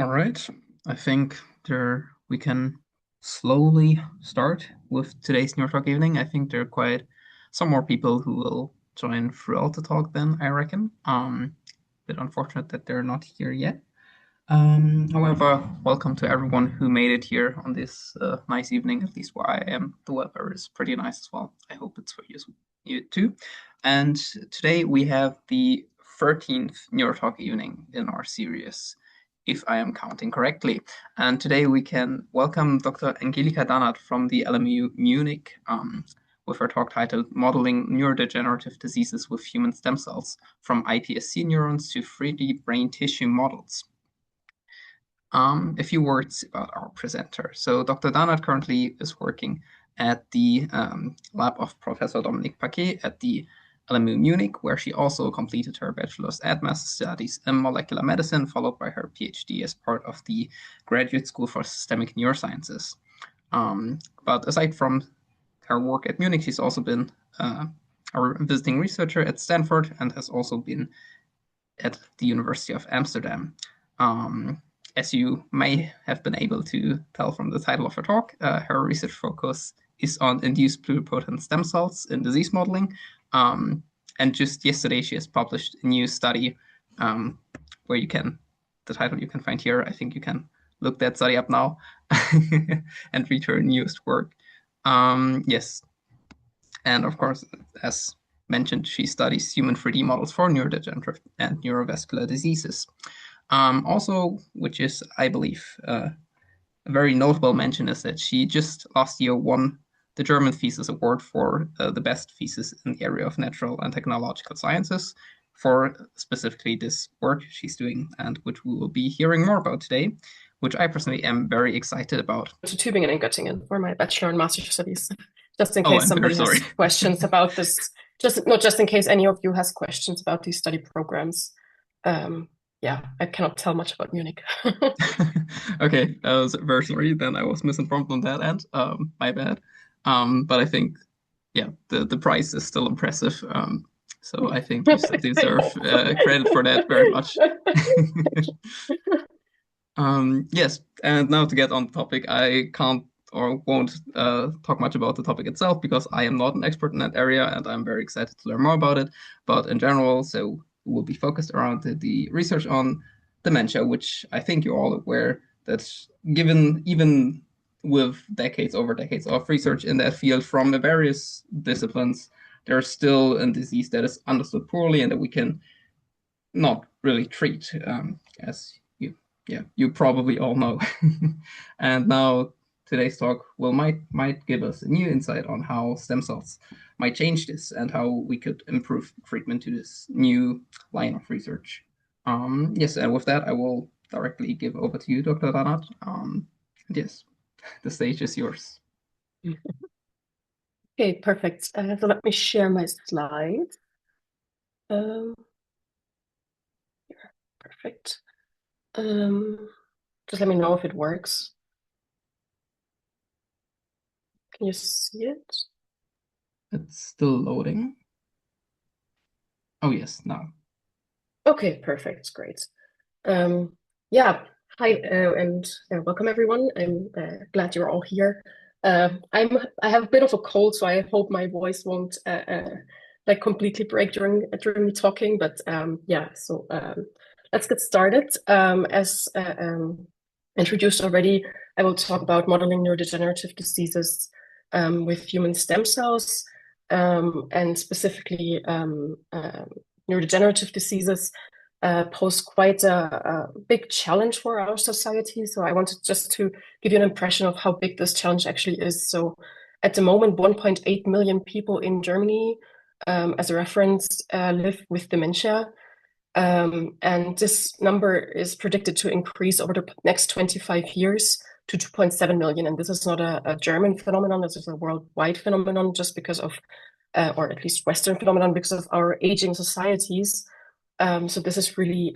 All right. I think we can slowly start with today's Neuro Talk Evening. I think there are quite some more people who will join throughout the talk then, I reckon. Bit unfortunate that they're not here yet. However, welcome to everyone who made it here on this nice evening, at least where I am. The weather is pretty nice as well. I hope it's for you too. And today we have the 13th Neuro Talk Evening in our series, if I am counting correctly. And today we can welcome Dr. Angelika Dannert from the LMU Munich with her talk titled Modeling Neurodegenerative Diseases with Human Stem Cells, from iPSC neurons to 3D brain tissue models. A few words about our presenter. So Dr. Dannert currently is working at the lab of Professor Dominique Paquet at the LMU Munich, where she also completed her bachelor's and master's studies in molecular medicine, followed by her PhD as part of the Graduate School for Systemic Neurosciences. But aside from her work at Munich, she's also been a visiting researcher at Stanford and has also been at the University of Amsterdam. As you may have been able to tell from the title of her talk, her research focus is on induced pluripotent stem cells in disease modeling. And just yesterday, she has published a new study where the title you can find here. I think you can look that study up now and read her newest work. Yes. And of course, as mentioned, she studies human 3D models for neurodegenerative and neurovascular diseases. Also, which is, I believe, a very notable mention, is that she just last year won the German Thesis Award for the best thesis in the area of natural and technological sciences for specifically this work she's doing, and which we will be hearing more about today, which I personally am very excited about. To Tübingen and Göttingen for my bachelor and master studies, just in case somebody has questions about this. Just in case any of you has questions about these study programs. Yeah, I cannot tell much about Munich. Okay, I was very sorry. Then I was misinformed on that end. My bad. But I think, yeah, the price is still impressive. So I think you still deserve credit for that very much. Yes, and now to get on the topic, I can't or won't talk much about the topic itself because I am not an expert in that area and I'm very excited to learn more about it. But in general, so will be focused around the research on dementia, which I think you're all aware that given even with decades over decades of research in that field from the various disciplines, there's still a disease that is understood poorly and that we can not really treat, as you probably all know. And now today's talk might give us a new insight on how stem cells might change this and how we could improve treatment to this new line of research. Yes, and with that, I will directly give over to you, Dr. Dannert. Yes, the stage is yours. Okay, perfect. So let me share my slides. Perfect. Just let me know if it works. Can you see it? It's still loading. Oh, yes, now. Okay, perfect. Great. Yeah, hi, and welcome everyone. I'm glad you're all here. I have a bit of a cold, so I hope my voice won't like completely break during me talking. But yeah, so let's get started. As introduced already, I will talk about modeling neurodegenerative diseases with human stem cells, and specifically neurodegenerative diseases pose quite a big challenge for our society. So I wanted just to give you an impression of how big this challenge actually is. So at the moment, 1.8 million people in Germany, as a reference, live with dementia. And this number is predicted to increase over the next 25 years to 2.7 million. And this is not a German phenomenon, this is a worldwide phenomenon just because of, or at least Western phenomenon, because of our aging societies. So this is really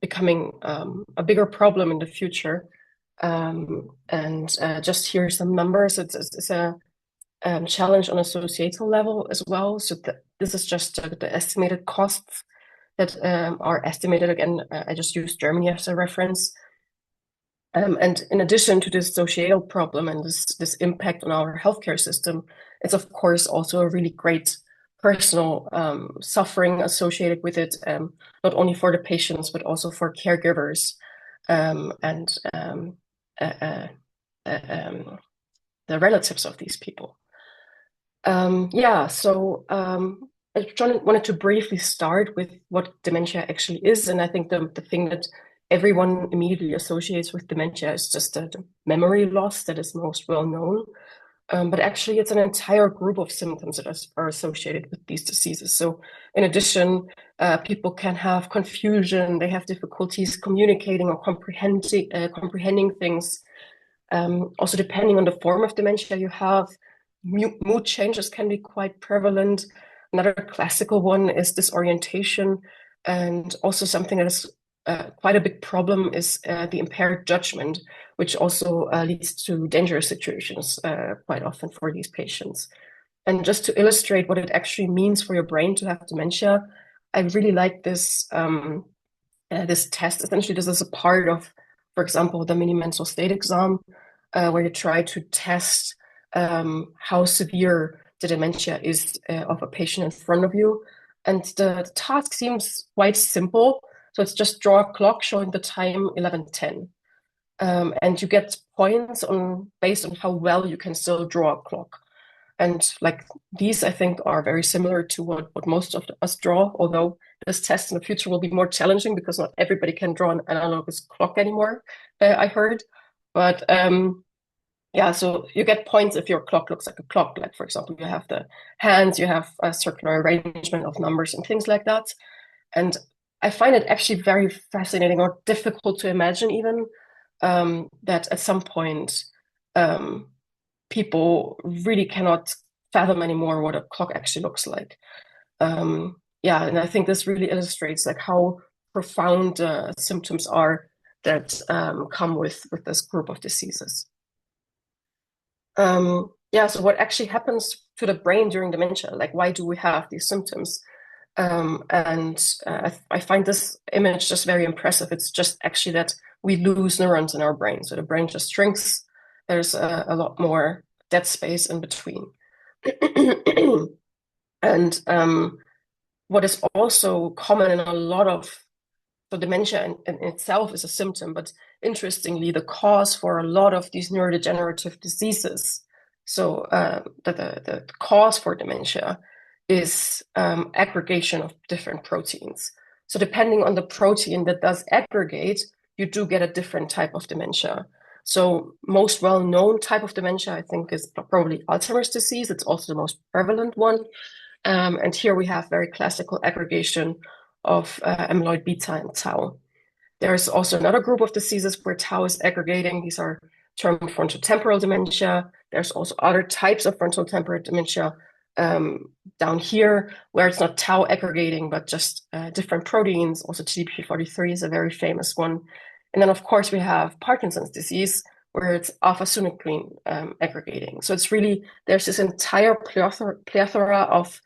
becoming a bigger problem in the future. And just here are some numbers. It's a challenge on a societal level as well. So this is just the estimated costs that are estimated. Again, I just use Germany as a reference. And in addition to this societal problem and this impact on our healthcare system, it's of course also a really great personal suffering associated with it, not only for the patients, but also for caregivers and uh, uh, the relatives of these people. I wanted to briefly start with what dementia actually is. And I think the thing that everyone immediately associates with dementia is just the memory loss that is most well known. But actually, it's an entire group of symptoms that are associated with these diseases. So, in addition, people can have confusion, they have difficulties communicating or comprehending things. Also, depending on the form of dementia you have, mood changes can be quite prevalent. Another classical one is disorientation, and also something that is quite a big problem is the impaired judgment, which also leads to dangerous situations quite often for these patients. And just to illustrate what it actually means for your brain to have dementia, I really like this test. Essentially, this is a part of, for example, the mini mental state exam, where you try to test how severe the dementia is of a patient in front of you. And the task seems quite simple. So it's just draw a clock showing the time 11:10. And you get points based on how well you can still draw a clock. And like these, I think, are very similar to what most of us draw, although this test in the future will be more challenging because not everybody can draw an analog clock anymore, I heard. But yeah, so you get points if your clock looks like a clock. Like, for example, you have the hands, you have a circular arrangement of numbers and things like that. And I find it actually very fascinating or difficult to imagine even that at some point people really cannot fathom anymore what a clock actually looks like. Yeah, and I think this really illustrates like how profound symptoms are that come with this group of diseases. Yeah, so what actually happens to the brain during dementia? Like, why do we have these symptoms? I find this image just very impressive. It's just actually that we lose neurons in our brain. So the brain just shrinks. There's a lot more dead space in between. And what is also common in a lot of so dementia in itself is a symptom, but interestingly, the cause for a lot of these neurodegenerative diseases, so the cause for dementia is aggregation of different proteins. So depending on the protein that does aggregate, you do get a different type of dementia. So most well-known type of dementia, I think, is probably Alzheimer's disease. It's also the most prevalent one. And here we have very classical aggregation of amyloid beta and tau. There's also another group of diseases where tau is aggregating. These are termed frontotemporal dementia. There's also other types of frontotemporal dementia down here where it's not tau aggregating, but just different proteins. Also TDP-43 is a very famous one. And then, of course, we have Parkinson's disease, where it's alpha-synuclein aggregating. So it's really, there's this entire plethora of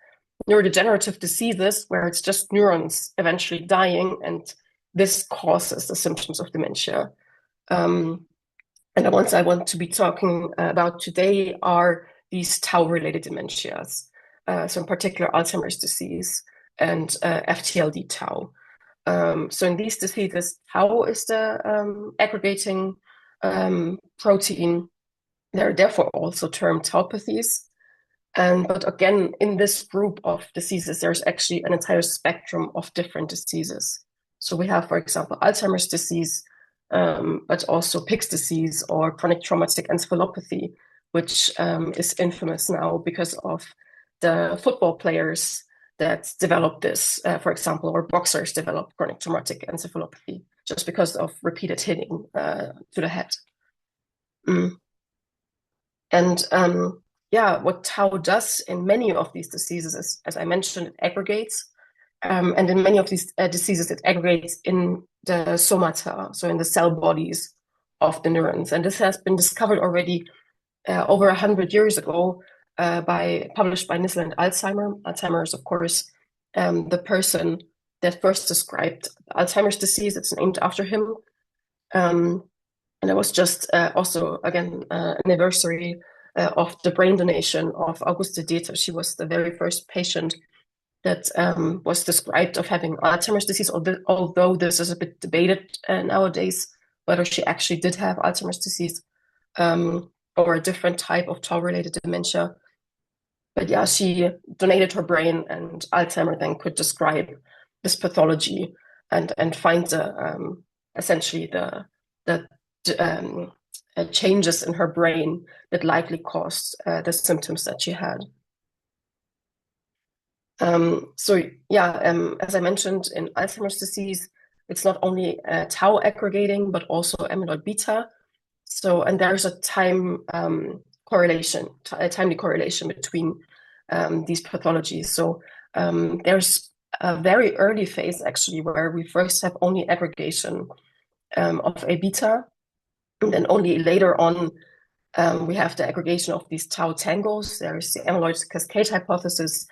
neurodegenerative diseases where it's just neurons eventually dying, and this causes the symptoms of dementia. And the ones I want to be talking about today are these tau-related dementias. So in particular, Alzheimer's disease and FTLD tau. So in these diseases, tau is the aggregating protein. They're therefore also termed tauopathies. But again, in this group of diseases, there's actually an entire spectrum of different diseases. So we have, for example, Alzheimer's disease, but also Pick's disease or chronic traumatic encephalopathy, which is infamous now because of the football players that developed this, for example, or boxers develop chronic traumatic encephalopathy just because of repeated hitting to the head. And yeah, what tau does in many of these diseases is, as I mentioned, it aggregates. And in many of these diseases, it aggregates in the somata, so in the cell bodies of the neurons. And this has been discovered already over 100 years ago, published by Nissl and Alzheimer. Alzheimer is, of course, the person that first described Alzheimer's disease. It's named after him. And it was just also, again, anniversary of the brain donation of Auguste Deter. She was the very first patient that was described of having Alzheimer's disease, although this is a bit debated nowadays, whether she actually did have Alzheimer's disease or a different type of tau-related dementia. But yeah, she donated her brain, and Alzheimer then could describe this pathology and find essentially the changes in her brain that likely caused the symptoms that she had. So yeah, as I mentioned, in Alzheimer's disease, it's not only tau aggregating, but also amyloid beta. So, and there's a timely correlation between these pathologies. So there's a very early phase actually where we first have only aggregation of A beta, and then only later on we have the aggregation of these tau tangles. There's the amyloid cascade hypothesis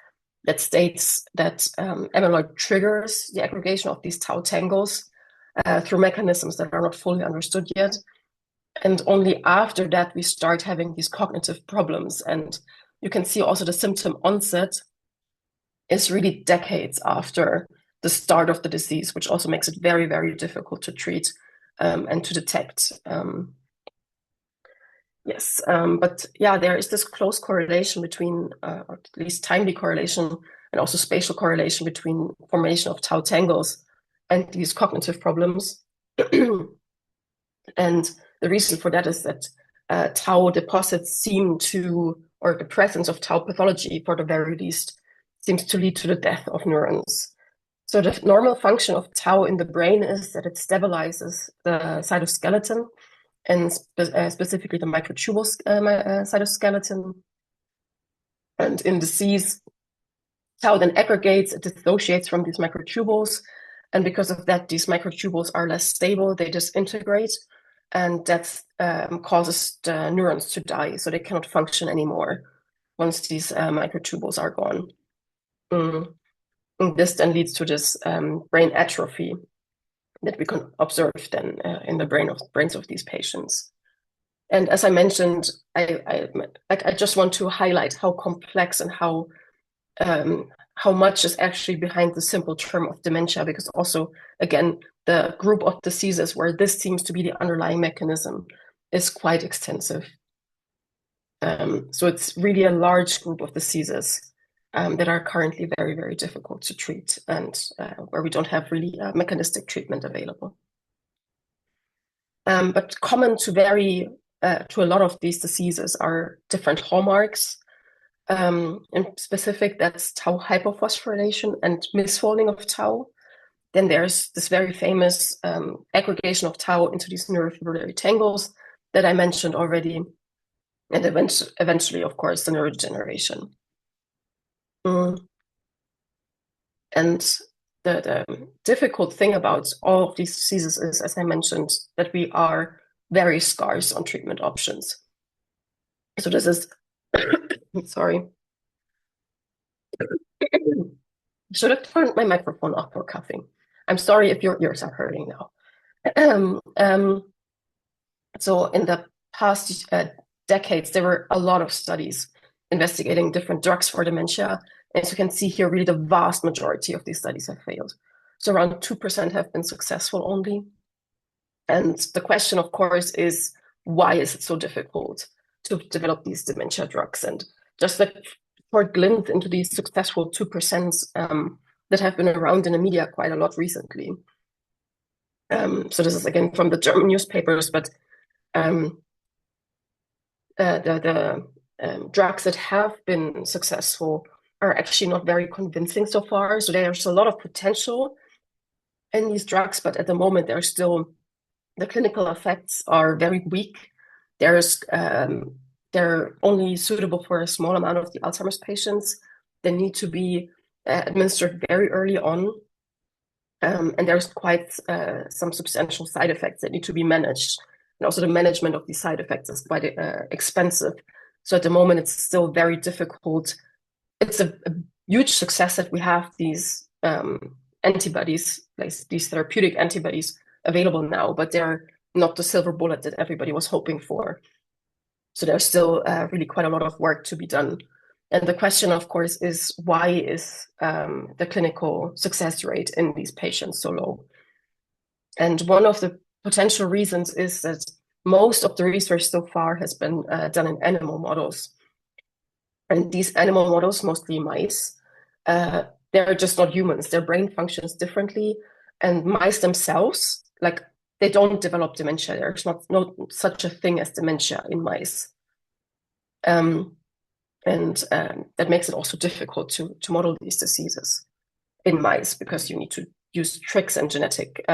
that states that amyloid triggers the aggregation of these tau tangles through mechanisms that are not fully understood yet. And only after that, we start having these cognitive problems. And you can see also the symptom onset is really decades after the start of the disease, which also makes it very, very difficult to treat and to detect. Yes, but yeah, there is this close correlation between, or at least timely correlation, and also spatial correlation between formation of tau tangles and these cognitive problems. And the reason for that is that tau deposits seem to, or the presence of tau pathology, for the very least, seems to lead to the death of neurons. So the normal function of tau in the brain is that it stabilizes the cytoskeleton, and specifically the microtubule cytoskeleton. And in disease, tau then aggregates, it dissociates from these microtubules. And because of that, these microtubules are less stable, they disintegrate, and that causes the neurons to die, so they cannot function anymore once these microtubules are gone. And this then leads to this brain atrophy that we can observe then in the brains of these patients. And as I mentioned, I just want to highlight how complex and how much is actually behind the simple term of dementia, because also, again, the group of diseases where this seems to be the underlying mechanism is quite extensive. So it's really a large group of diseases that are currently very, very difficult to treat, and where we don't have really mechanistic treatment available. But common to a lot of these diseases are different hallmarks. In specific, that's tau hypophosphorylation and misfolding of tau. Then there's this very famous aggregation of tau into these neurofibrillary tangles that I mentioned already. And eventually, of course, the neurodegeneration. And the difficult thing about all of these diseases is, as I mentioned, that we are very scarce on treatment options. So this is, sorry. Should have turned my microphone off for coughing. I'm sorry if your ears are hurting now. So in the past decades, there were a lot of studies investigating different drugs for dementia. And as you can see here, really the vast majority of these studies have failed. So around 2% have been successful only. And the question, of course, is why is it so difficult to develop these dementia drugs? And just a short glimpse into these successful 2% that have been around in the media quite a lot recently. So this is again from the German newspapers, but the drugs that have been successful are actually not very convincing so far. So there's a lot of potential in these drugs, but at the moment the clinical effects are very weak. They're only suitable for a small amount of the Alzheimer's patients. They need to be administered very early on. And there's quite some substantial side effects that need to be managed. And also the management of these side effects is quite expensive. So at the moment, it's still very difficult. It's a huge success that we have these antibodies, like these therapeutic antibodies available now, but they're not the silver bullet that everybody was hoping for. So there's still really quite a lot of work to be done. And the question, of course, is why is the clinical success rate in these patients so low? And one of the potential reasons is that most of the research so far has been done in animal models. And these animal models, mostly mice, they're just not humans. Their brain functions differently. And mice themselves, like, they don't develop dementia. There's not such a thing as dementia in mice. That makes it also difficult to model these diseases in mice, because you need to use tricks and genetic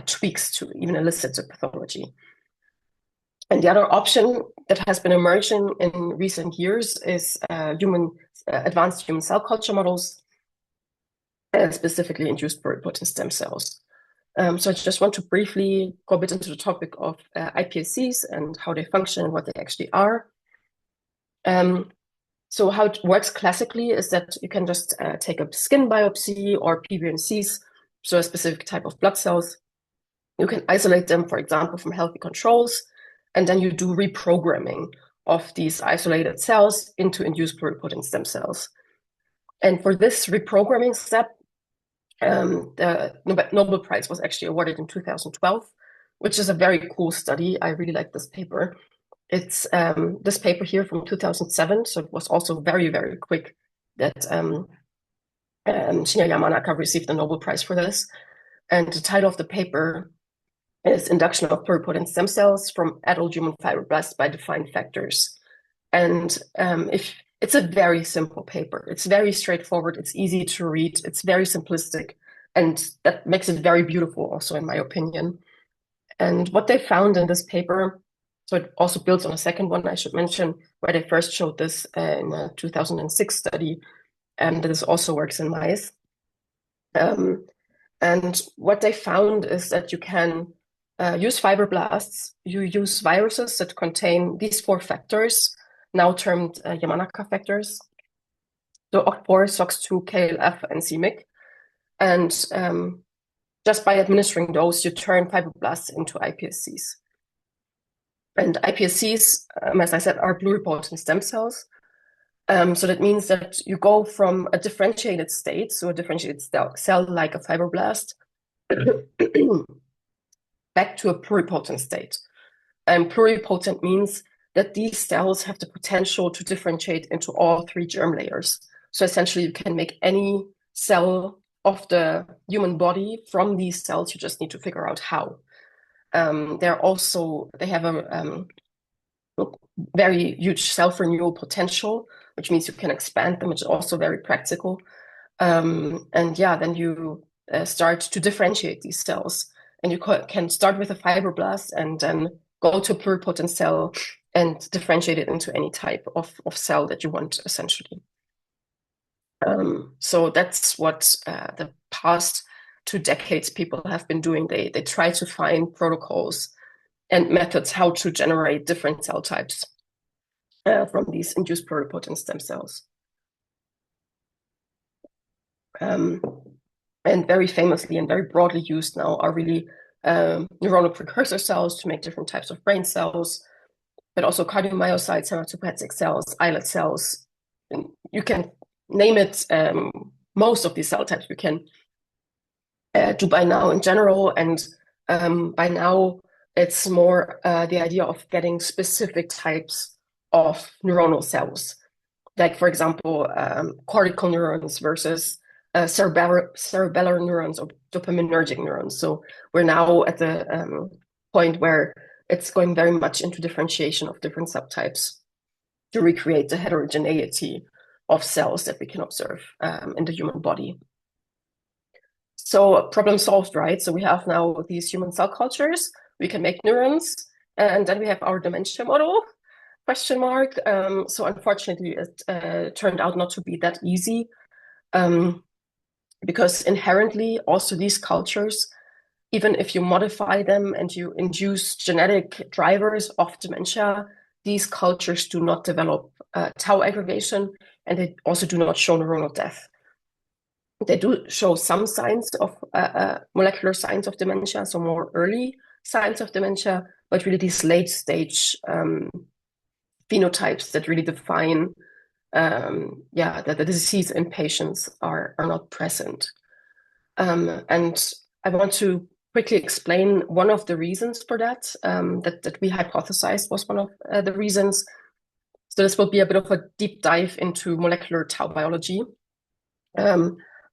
tweaks to even elicit the pathology. And the other option that has been emerging in recent years is advanced human cell culture models, specifically induced pluripotent stem cells. So I just want to briefly go a bit into the topic of iPSCs and how they function and what they actually are. So how it works classically is that you can just take a skin biopsy or PBMCs, so a specific type of blood cells. You can isolate them, for example, from healthy controls, and then you do reprogramming of these isolated cells into induced pluripotent stem cells. And for this reprogramming step, the Nobel Prize was actually awarded in 2012, which is a very cool study. I really like this paper. It's this paper here from 2007, so it was also very, very quick that Shinya Yamanaka received the Nobel Prize for this. And the title of the paper is Induction of Pluripotent Stem Cells from Adult Human Fibroblasts by Defined Factors. And if it's a very simple paper, it's very straightforward, it's easy to read, it's very simplistic, and that makes it very beautiful also, in my opinion. And what they found in this paper, so it also builds on a second one I should mention, where they first showed this in a 2006 study, and this also works in mice. And what they found is that you can use fibroblasts, you use viruses that contain these 4 factors, now termed Yamanaka factors, so OCT4, SOX2, KLF, and c-MYC. And just by administering those, you turn fibroblasts into iPSCs. And iPSCs, as I said, are pluripotent stem cells. So that means that you go from a differentiated state, so a differentiated cell like a fibroblast, back to a pluripotent state. And pluripotent means that these cells have the potential to differentiate into all 3 germ layers. So essentially, you can make any cell of the human body from these cells. You just need to figure out how. They have a very huge self-renewal potential, which means you can expand them, which is also very practical. Then you start to differentiate these cells. And you can start with a fibroblast and then go to a pluripotent cell and differentiate it into any type of cell that you want, essentially. So that's what the past 2 decades people have been doing. They try to find protocols and methods how to generate different cell types from these induced pluripotent stem cells. And very famously and very broadly used now are really neuronal precursor cells to make different types of brain cells, but also cardiomyocytes, hematopoietic cells, islet cells. And you can name it. Most of these cell types we can do by now in general. And by now, it's more the idea of getting specific types of neuronal cells. Like, for example, cortical neurons versus cerebellar neurons or dopaminergic neurons. So we're now at the point where it's going very much into differentiation of different subtypes to recreate the heterogeneity of cells that we can observe in the human body. So problem solved, right? So we have now these human cell cultures, we can make neurons, and then we have our dementia model, question mark. So unfortunately, it turned out not to be that easy. Because inherently also these cultures, even if you modify them and you induce genetic drivers of dementia, these cultures do not develop tau aggregation, and they also do not show neuronal death. They do show some signs of molecular signs of dementia, so more early, signs of dementia, but really these late stage phenotypes that really define that the disease in patients are not present. And I want to quickly explain one of the reasons for that, that we hypothesized was one of the reasons. So this will be a bit of a deep dive into molecular tau biology.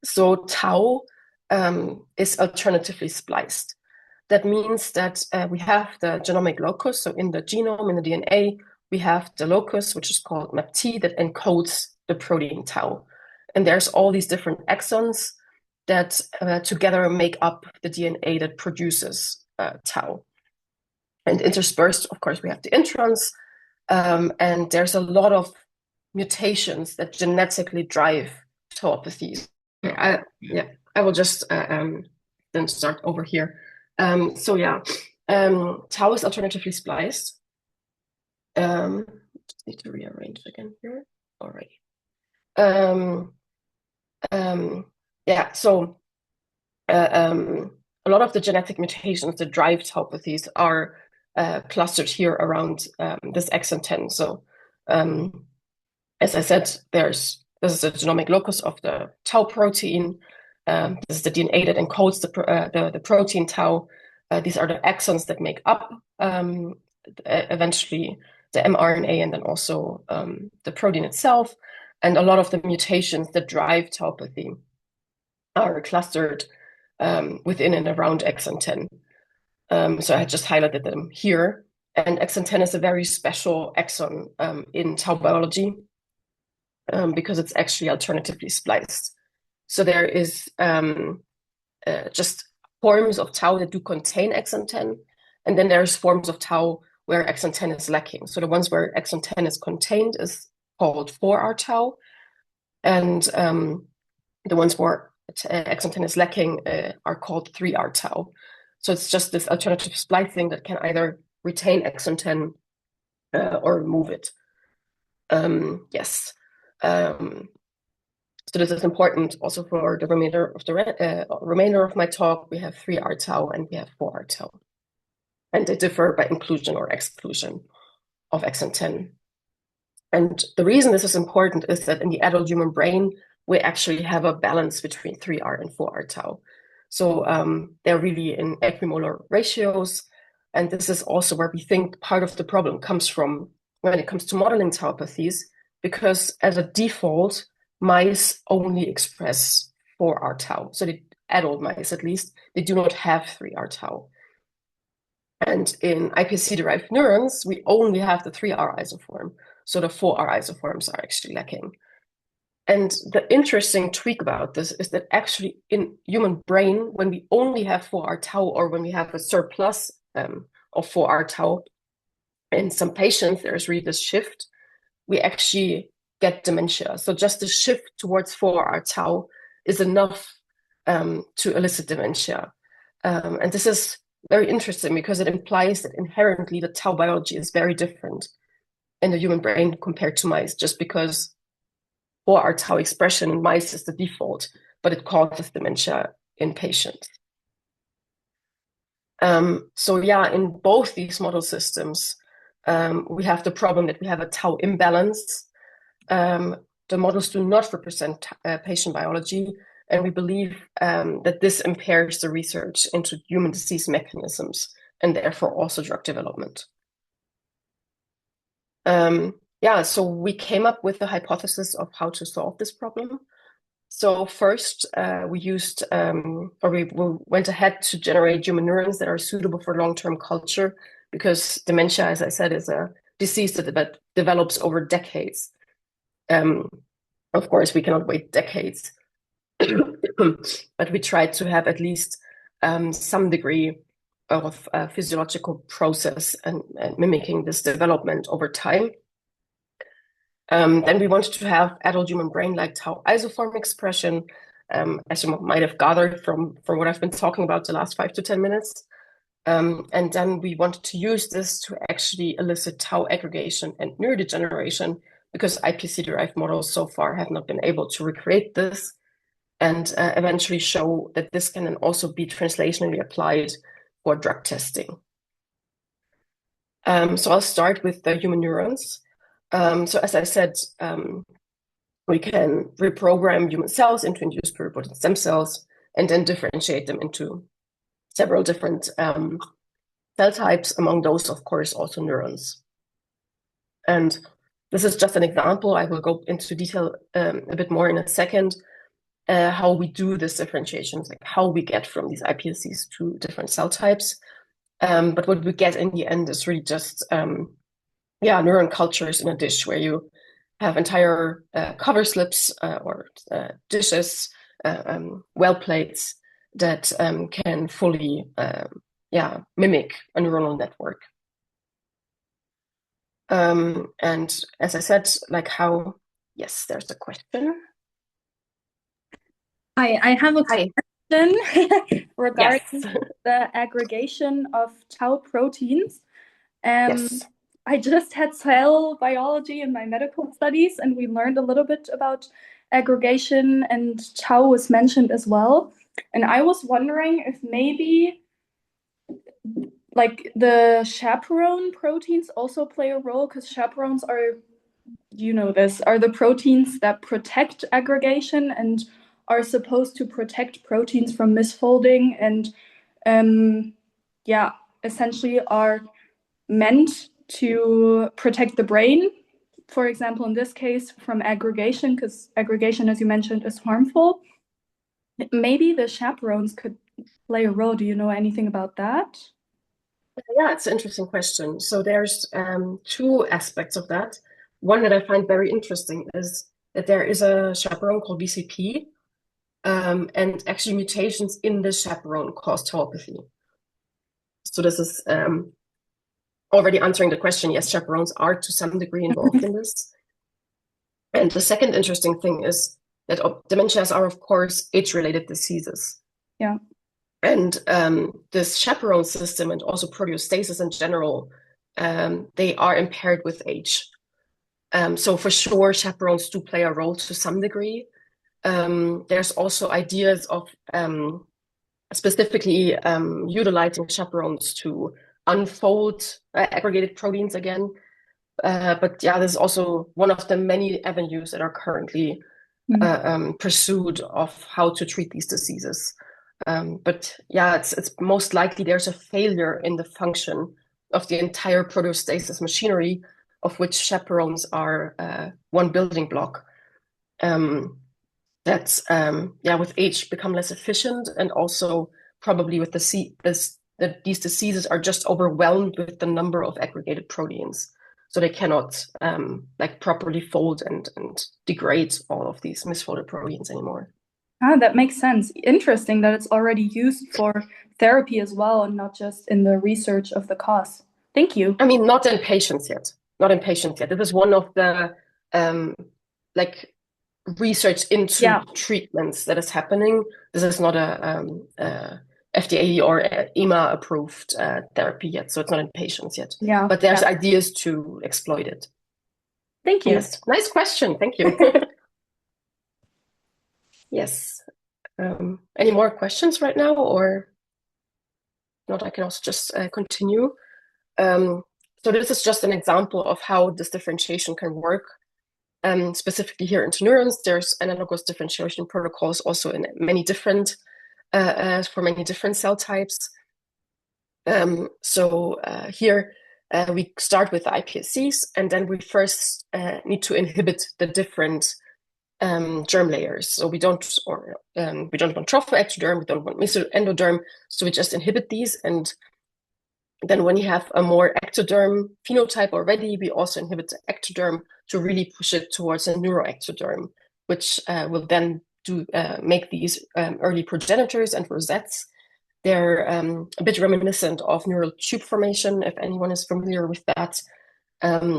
So tau is alternatively spliced. That means that we have the genomic locus, so in the genome, in the DNA, we have the locus, which is called MAPT, that encodes the protein tau. And there's all these different exons that together make up the DNA that produces tau. And interspersed, of course, we have the introns, and there's a lot of mutations that genetically drive tauopathies. I will just then start over here. Tau is alternatively spliced. Just need to rearrange again here. Alright. A lot of the genetic mutations that drive tauopathies are clustered here around this exon 10. So, as I said, this is the genomic locus of the tau protein. This is the DNA that encodes the protein tau. These are the exons that make up eventually the mRNA and then also the protein itself. And a lot of the mutations that drive tauopathy are clustered within and around exon 10. So I just highlighted them here. And exon 10 is a very special exon in tau biology because it's actually alternatively spliced. So there is just forms of tau that do contain exon 10, and then there's forms of tau where exon 10 is lacking. So the ones where exon 10 is contained is called 4R tau, and the ones where exon 10 is lacking are called 3R tau. So it's just this alternative splicing that can either retain exon 10 or remove it. Yes. So this is important also for the remainder of my talk. We have 3R tau and we have 4R tau, and they differ by inclusion or exclusion of exon 10. And the reason this is important is that in the adult human brain, we actually have a balance between 3R and 4R tau. So they're really in equimolar ratios. And this is also where we think part of the problem comes from when it comes to modeling tauopathies, because as a default, mice only express 4R tau. So the adult mice, at least, they do not have 3R tau. And in iPSC-derived neurons, we only have the 3R isoform. So the 4R isoforms are actually lacking. And the interesting tweak about this is that actually in human brain, when we only have 4R tau or when we have a surplus of 4R tau, in some patients, there's really this shift. We actually get dementia. So just the shift towards 4R tau is enough to elicit dementia. And this is very interesting because it implies that inherently the tau biology is very different in the human brain compared to mice, just because 4R tau expression in mice is the default, but it causes dementia in patients. In both these model systems, we have the problem that we have a tau imbalance. The models do not represent patient biology, and we believe that this impairs the research into human disease mechanisms and therefore also drug development. So we came up with the hypothesis of how to solve this problem. So first, we went ahead to generate human neurons that are suitable for long-term culture, because dementia, as I said, is a disease that develops over decades. Of course, we cannot wait decades, but we tried to have at least some degree of physiological process and mimicking this development over time. Then we wanted to have adult human brain-like tau isoform expression, as you might have gathered from what I've been talking about the last 5 to 10 minutes. And then we wanted to use this to actually elicit tau aggregation and neurodegeneration, because iPSC-derived models so far have not been able to recreate this, and eventually show that this can then also be translationally applied for drug testing. So I'll start with the human neurons. So as I said, we can reprogram human cells into induced pluripotent stem cells and then differentiate them into several different cell types, among those, of course, also neurons. And this is just an example. I will go into detail a bit more in a second, how we do this differentiation, like how we get from these iPSCs to different cell types. But what we get in the end is really just neuron cultures in a dish where you have entire cover slips or dishes, well plates that can fully mimic a neuronal network. And as I said, like how, yes, there's a question. Hi, I have a question regarding Yes. the aggregation of tau proteins. Yes. I just had cell biology in my medical studies, and we learned a little bit about aggregation, and tau was mentioned as well. And I was wondering if maybe like the chaperone proteins also play a role, because chaperones are, you know this, are the proteins that protect aggregation and are supposed to protect proteins from misfolding and essentially are meant to protect the brain, for example, in this case, from aggregation, because aggregation, as you mentioned, is harmful. Maybe the chaperones could play a role. Do you know anything about that? Yeah, it's an interesting question. So there's two aspects of that. One that I find very interesting is that there is a chaperone called BCP, and actually mutations in the chaperone cause tauopathy. So this is already answering the question. Yes, chaperones are to some degree involved in this. And the second interesting thing is that dementias are, of course, age-related diseases. Yeah. And this chaperone system and also proteostasis in general, they are impaired with age. So for sure, chaperones do play a role to some degree. There's also ideas of specifically utilizing chaperones to unfold aggregated proteins again. But yeah, this is also one of the many avenues that are currently pursued of how to treat these diseases. But yeah, it's most likely there's a failure in the function of the entire proteostasis machinery, of which chaperones are one building block. That's with age become less efficient, and also probably with that these diseases are just overwhelmed with the number of aggregated proteins, so they cannot properly fold and degrade all of these misfolded proteins anymore. That makes sense. Interesting that it's already used for therapy as well, and not just in the research of the cause. Thank you. I mean, not in patients yet. Not in patients yet. It is one of the research into treatments that is happening. This is not a FDA or EMA approved therapy yet, so it's not in patients yet. Yeah. But there's ideas to exploit it. Thank you. Yes. Nice question. Thank you. Yes. Any more questions right now, or not? I can also just continue. So this is just an example of how this differentiation can work. Specifically here into neurons, there's analogous differentiation protocols also in many different for many different cell types. So here we start with the iPSCs, and then we first need to inhibit the different germ layers. So we don't want trophoectoderm, we don't want mesoendoderm, so we just inhibit these. And then when you have a more ectoderm phenotype already, we also inhibit the ectoderm to really push it towards a neuroectoderm, which will then make these early progenitors and rosettes. They're a bit reminiscent of neural tube formation, if anyone is familiar with that.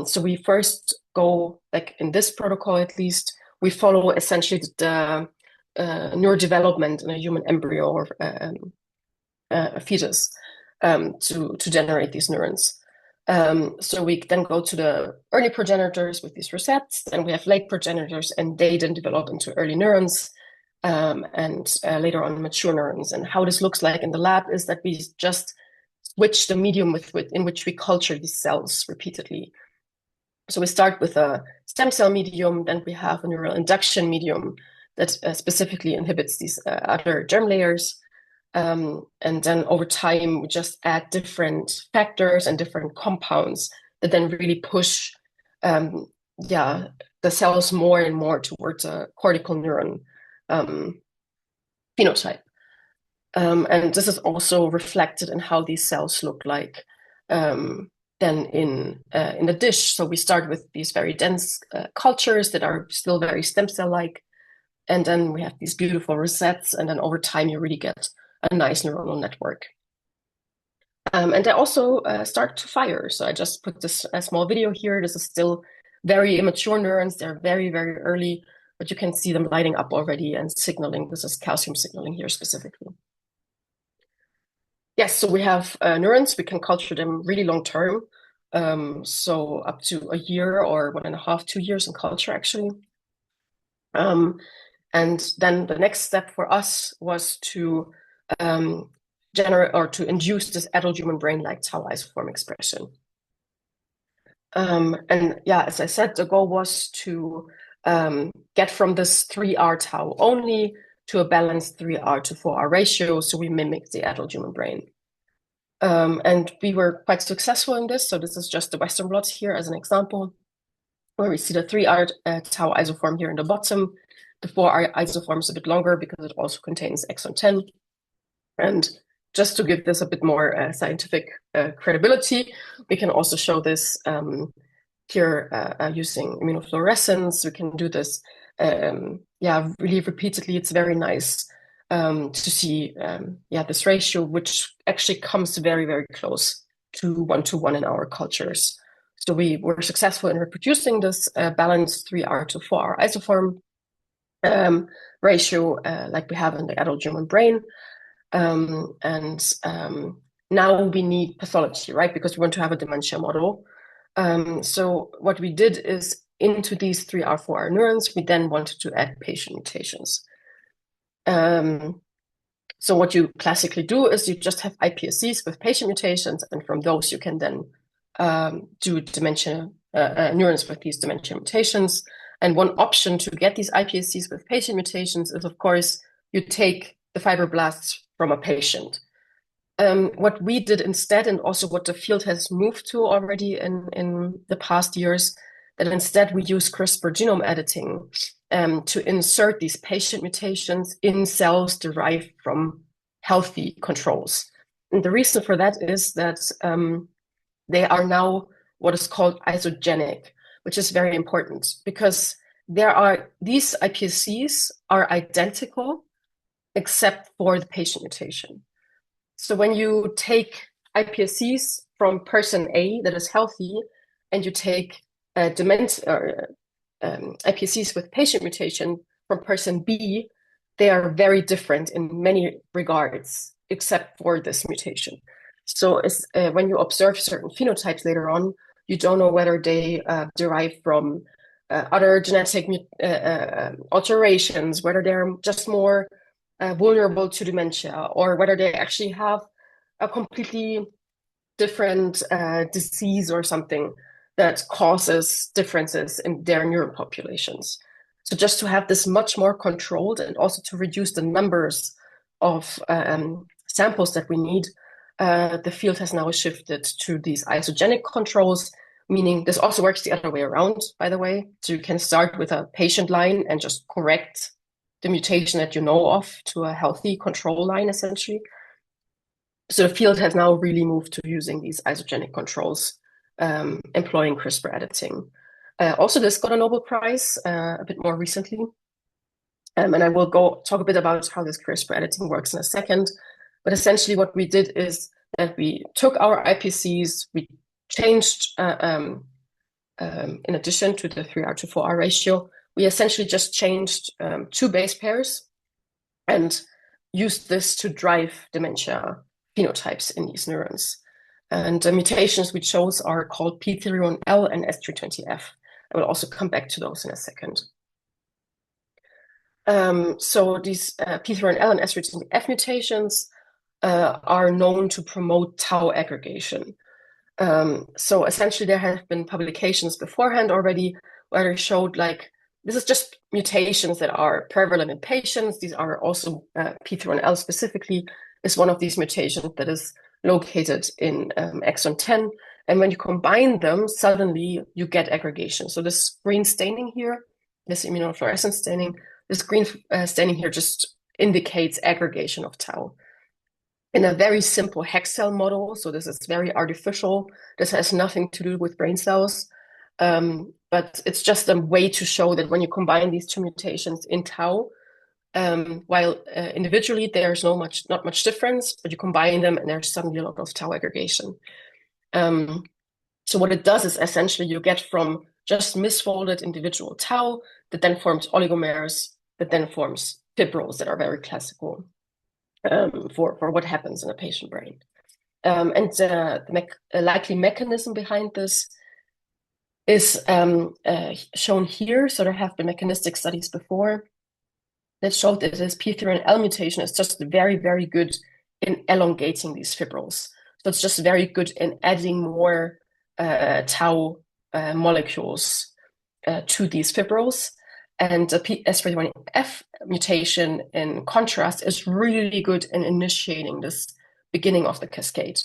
So we first go, like in this protocol at least, we follow essentially the neurodevelopment in a human embryo or a fetus to generate these neurons. So we then go to the early progenitors with these rosettes, then we have late progenitors, and they then develop into early neurons, and later on mature neurons. And how this looks like in the lab is that we just switch the medium in which we culture these cells repeatedly. So we start with a stem cell medium, then we have a neural induction medium that specifically inhibits these other germ layers. And then over time, we just add different factors and different compounds that then really push the cells more and more towards a cortical neuron phenotype. And this is also reflected in how these cells look like then in the dish. So we start with these very dense cultures that are still very stem cell-like, and then we have these beautiful rosettes, and then over time you really get a nice neuronal network. And they also start to fire. So I just put this small video here. This is still very immature neurons. They're very, very early, but you can see them lighting up already and signaling. This is calcium signaling here specifically. Yes, so we have neurons. We can culture them really long term. So up to a year or 1.5, 2 years in culture, actually. And then the next step for us was to generate or to induce this adult human brain-like tau isoform expression. And yeah, as I said, the goal was to get from this 3R tau only to a balanced 3R to 4R ratio, so we mimic the adult human brain. And we were quite successful in this. So this is just the Western blot here as an example, where we see the 3R tau isoform here in the bottom. The 4R isoform is a bit longer because it also contains exon 10. And just to give this a bit more scientific credibility, we can also show this here using immunofluorescence. We can do this, really repeatedly. It's very nice to see, this ratio, which actually comes very, very close to 1-to-1 in our cultures. So we were successful in reproducing this balanced 3R to 4R isoform ratio like we have in the adult human brain. Now we need pathology, right? Because we want to have a dementia model. So what we did is into these 3R, 4R neurons, we then wanted to add patient mutations. So what you classically do is you just have iPSCs with patient mutations, and from those you can then do dementia neurons with these dementia mutations. And one option to get these iPSCs with patient mutations is, of course, you take the fibroblasts from a patient. What we did instead, and also what the field has moved to already in the past years, that instead we use CRISPR genome editing to insert these patient mutations in cells derived from healthy controls. And the reason for that is that they are now what is called isogenic, which is very important because these iPSCs are identical except for the patient mutation. So when you take iPSCs from person A that is healthy, and you take iPSCs with patient mutation from person B, they are very different in many regards, except for this mutation. So when you observe certain phenotypes later on, you don't know whether they derive from other genetic alterations, whether they're just more vulnerable to dementia, or whether they actually have a completely different disease or something that causes differences in their neuron populations. So just to have this much more controlled, and also to reduce the numbers of samples that we need, the field has now shifted to these isogenic controls, meaning this also works the other way around, by the way. So you can start with a patient line and just correct the mutation that you know of to a healthy control line, essentially. So the field has now really moved to using these isogenic controls, employing CRISPR editing. Also, this got a Nobel Prize a bit more recently. And I will talk a bit about how this CRISPR editing works in a second. But essentially what we did is that we took our iPSCs, we changed, in addition to the 3R to 4R ratio, we essentially just changed 2 base pairs and used this to drive dementia phenotypes in these neurons. And the mutations we chose are called P31L and S320F. I will also come back to those in a second. So these P31L and S320F mutations are known to promote tau aggregation. So essentially, there have been publications beforehand already where they showed like this is just mutations that are prevalent in patients. These are also P31L specifically is one of these mutations that is located in exon 10. And when you combine them, suddenly you get aggregation. So this green staining here, this immunofluorescence staining, this green staining here just indicates aggregation of tau in a very simple hex cell model. So this is very artificial. This has nothing to do with brain cells. But it's just a way to show that when you combine these two mutations in tau, while individually there's not much difference, but you combine them and there's suddenly a lot of tau aggregation. So what it does is essentially you get from just misfolded individual tau that then forms oligomers, that then forms fibrils that are very classical for what happens in a patient brain. And the likely mechanism behind this is shown here. So there have been mechanistic studies before that showed that this P31L mutation is just very, very good in elongating these fibrils. So it's just very good in adding more tau molecules to these fibrils. And the S31F mutation, in contrast, is really good in initiating this beginning of the cascade.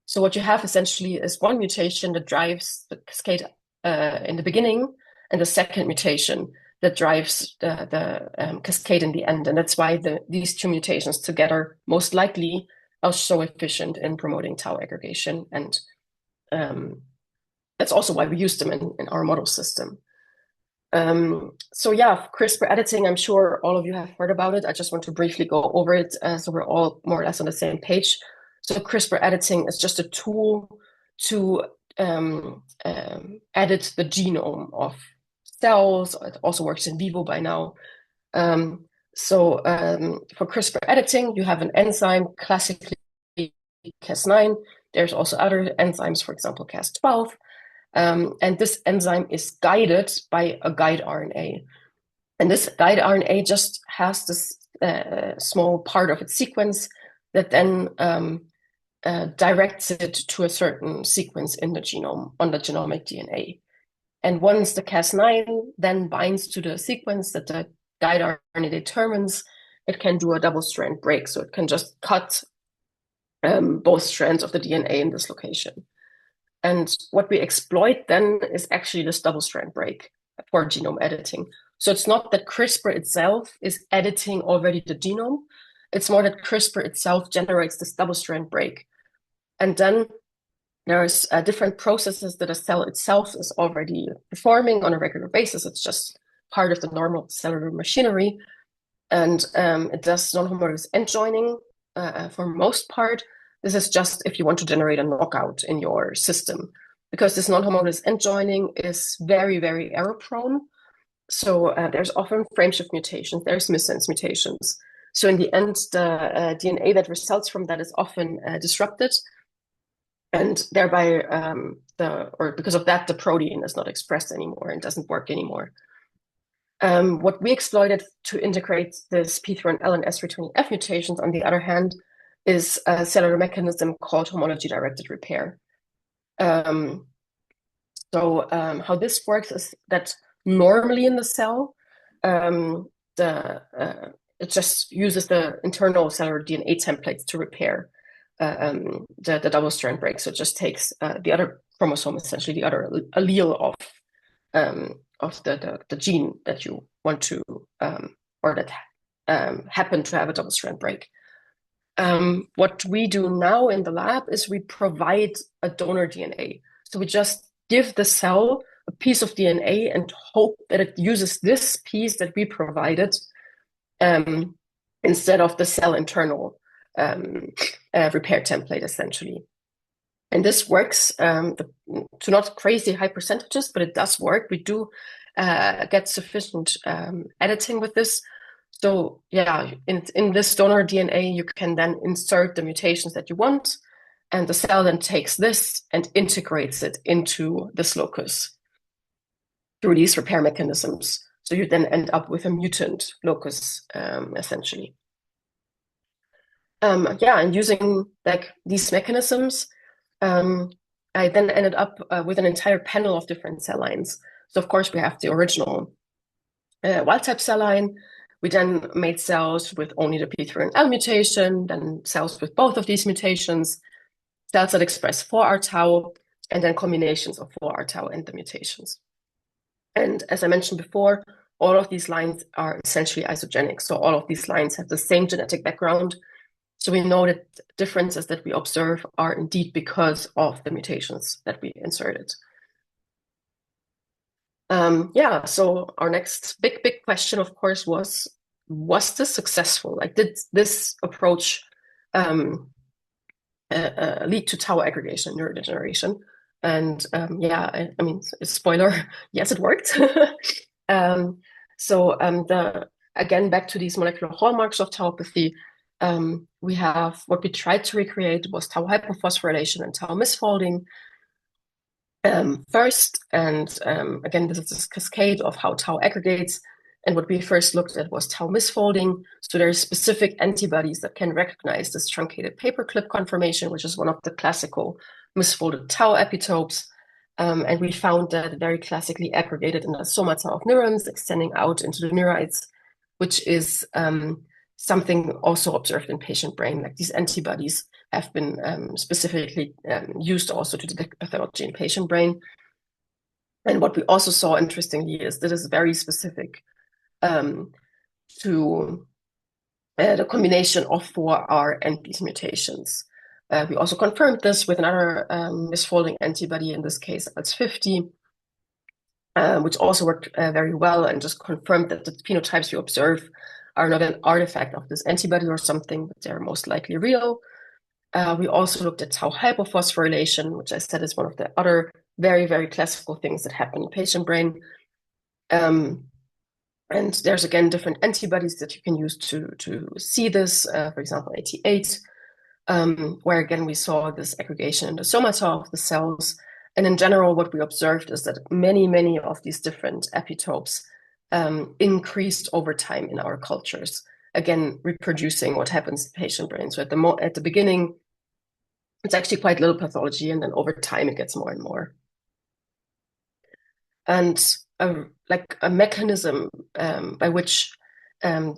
So what you have essentially is one mutation that drives the cascade in the beginning, and the second mutation that drives the cascade in the end. And that's why these two mutations together most likely are so efficient in promoting tau aggregation. And that's also why we use them in our model system. So yeah, CRISPR editing, I'm sure all of you have heard about it. I just want to briefly go over it so we're all more or less on the same page. So CRISPR editing is just a tool to edit the genome of cells. It also works in vivo by now. So for CRISPR editing, you have an enzyme, classically Cas9. There's also other enzymes, for example, Cas12. And this enzyme is guided by a guide RNA. And this guide RNA just has this small part of its sequence that then directs it to a certain sequence in the genome, on the genomic DNA. And once the Cas9 then binds to the sequence that the guide RNA determines, it can do a double-strand break. So it can just cut both strands of the DNA in this location. And what we exploit then is actually this double-strand break for genome editing. So it's not that CRISPR itself is editing already the genome. It's more that CRISPR itself generates this double-strand break. And then there's different processes that a cell itself is already performing on a regular basis. It's just part of the normal cellular machinery. And it does non-homologous end joining for most part. This is just if you want to generate a knockout in your system, because this non-homologous end joining is very, very error prone. So there's often frameshift mutations, there's missense mutations. So in the end, the DNA that results from that is often disrupted. And thereby, because of that, the protein is not expressed anymore and doesn't work anymore. What we exploited to integrate this P31L and S320F mutations, on the other hand, is a cellular mechanism called homology-directed repair. So how this works is that normally in the cell, it just uses the internal cellular DNA templates to repair the double-strand break. So it just takes the other chromosome, essentially the other allele of the gene that you want to, or that happen to have a double-strand break. What we do now in the lab is we provide a donor DNA. So we just give the cell a piece of DNA and hope that it uses this piece that we provided instead of the cell internal repair template, essentially. And this works to not crazy high percentages, but it does work. We do get sufficient editing with this. So yeah, in this donor DNA, you can then insert the mutations that you want, and the cell then takes this and integrates it into this locus through these repair mechanisms. So you then end up with a mutant locus, essentially. And using like these mechanisms, I then ended up with an entire panel of different cell lines. So of course we have the original wild type cell line. We then made cells with only the P3L mutation, then cells with both of these mutations, cells that express 4R tau, and then combinations of 4R tau and the mutations. And as I mentioned before, all of these lines are essentially isogenic. So all of these lines have the same genetic background. So we know that differences that we observe are indeed because of the mutations that we inserted. So our next big question, of course, was this successful? Like, did this approach lead to tau aggregation, neurodegeneration? And I mean, spoiler, yes, it worked. Again, back to these molecular hallmarks of tauopathy, we have what we tried to recreate was tau hypophosphorylation and tau misfolding first. And again, this is this cascade of how tau aggregates. And what we first looked at was tau misfolding. So there are specific antibodies that can recognize this truncated paperclip conformation, which is one of the classical misfolded tau epitopes. And we found that very classically aggregated in the somata of neurons, extending out into the neurites, which is something also observed in patient brain. Like these antibodies have been specifically used also to detect pathology in patient brain. And what we also saw, interestingly, is that is very specific to the combination of 4R and these mutations. We also confirmed this with another misfolding antibody, in this case, ALS50, which also worked very well and just confirmed that the phenotypes we observe are not an artifact of this antibody or something, but they're most likely real. We also looked at tau hypophosphorylation, which I said is one of the other very, very classical things that happen in patient brain. And there's, again, different antibodies that you can use to see this, for example, 88, where, again, we saw this aggregation in the somata of the cells. And in general, what we observed is that many of these different epitopes increased over time in our cultures, again, reproducing what happens in patient brain. So at the beginning, it's actually quite little pathology, and then over time, it gets more and more. And a mechanism by which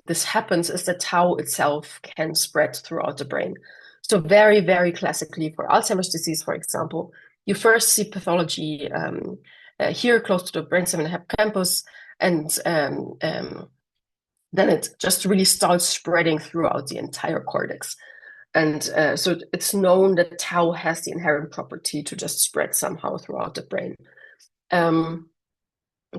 this happens is that tau itself can spread throughout the brain. So very, very classically for Alzheimer's disease, for example, you first see pathology here close to the brainstem and hippocampus, and then it just really starts spreading throughout the entire cortex. And so it's known that tau has the inherent property to just spread somehow throughout the brain.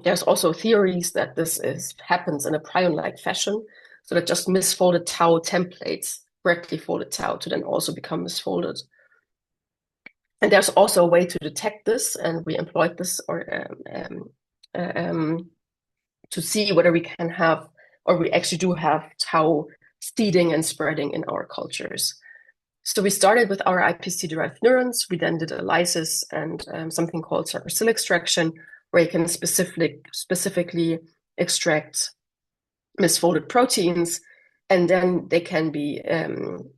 There's also theories that this happens in a prion-like fashion, so that just misfolded tau templates correctly folded tau to then also become misfolded. And there's also a way to detect this, and we employed this to see whether we can have, or we actually do have, tau seeding and spreading in our cultures. So we started with our iPSC-derived neurons. We then did a lysis and something called sarcosyl extraction, where you can specifically extract misfolded proteins, and then they can be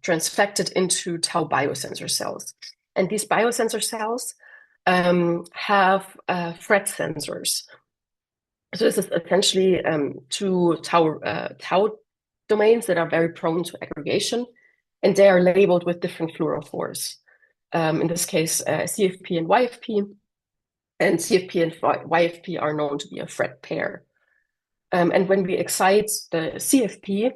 transfected into tau biosensor cells. And these biosensor cells have FRET sensors. So this is essentially two tau domains that are very prone to aggregation, and they are labeled with different fluorophores. In this case, CFP and YFP. And CFP and YFP are known to be a FRET pair. And when we excite the CFP,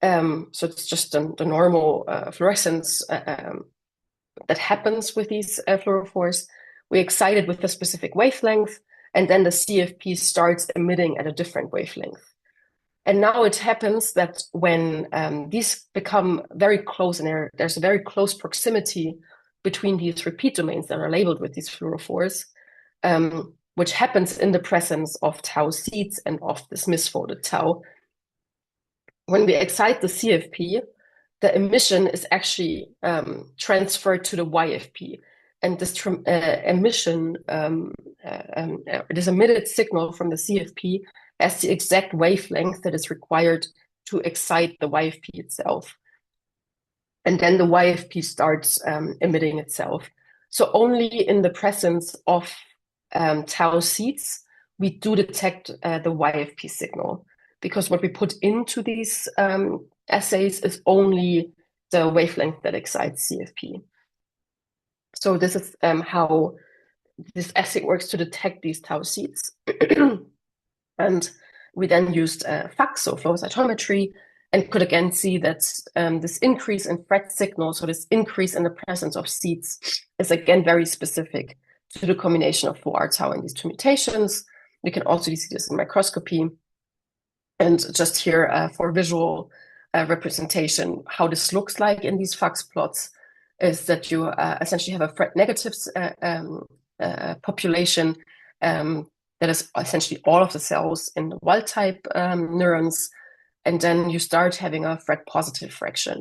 so it's just the normal fluorescence that happens with these fluorophores, we excite it with a specific wavelength, and then the CFP starts emitting at a different wavelength. And now it happens that when these become very close, and there's a very close proximity between these repeat domains that are labeled with these fluorophores, which happens in the presence of tau seeds and of this misfolded tau. When we excite the CFP, the emission is actually transferred to the YFP. And this emission, this emitted signal from the CFP has the exact wavelength that is required to excite the YFP itself. And then the YFP starts emitting itself. So only in the presence of tau seeds, we do detect the YFP signal, because what we put into these assays is only the wavelength that excites CFP. So this is how this assay works to detect these tau seeds. And we then used FACS, so flow cytometry, and could again see that this increase in FRET signal, so this increase in the presence of seeds, is again very specific to the combination of 4R tau and these two mutations. You can also see this in microscopy. And just here for visual representation, how this looks like in these FACS plots is that you essentially have a FRET negative population that is essentially all of the cells in the wild type neurons. And then you start having a FRET positive fraction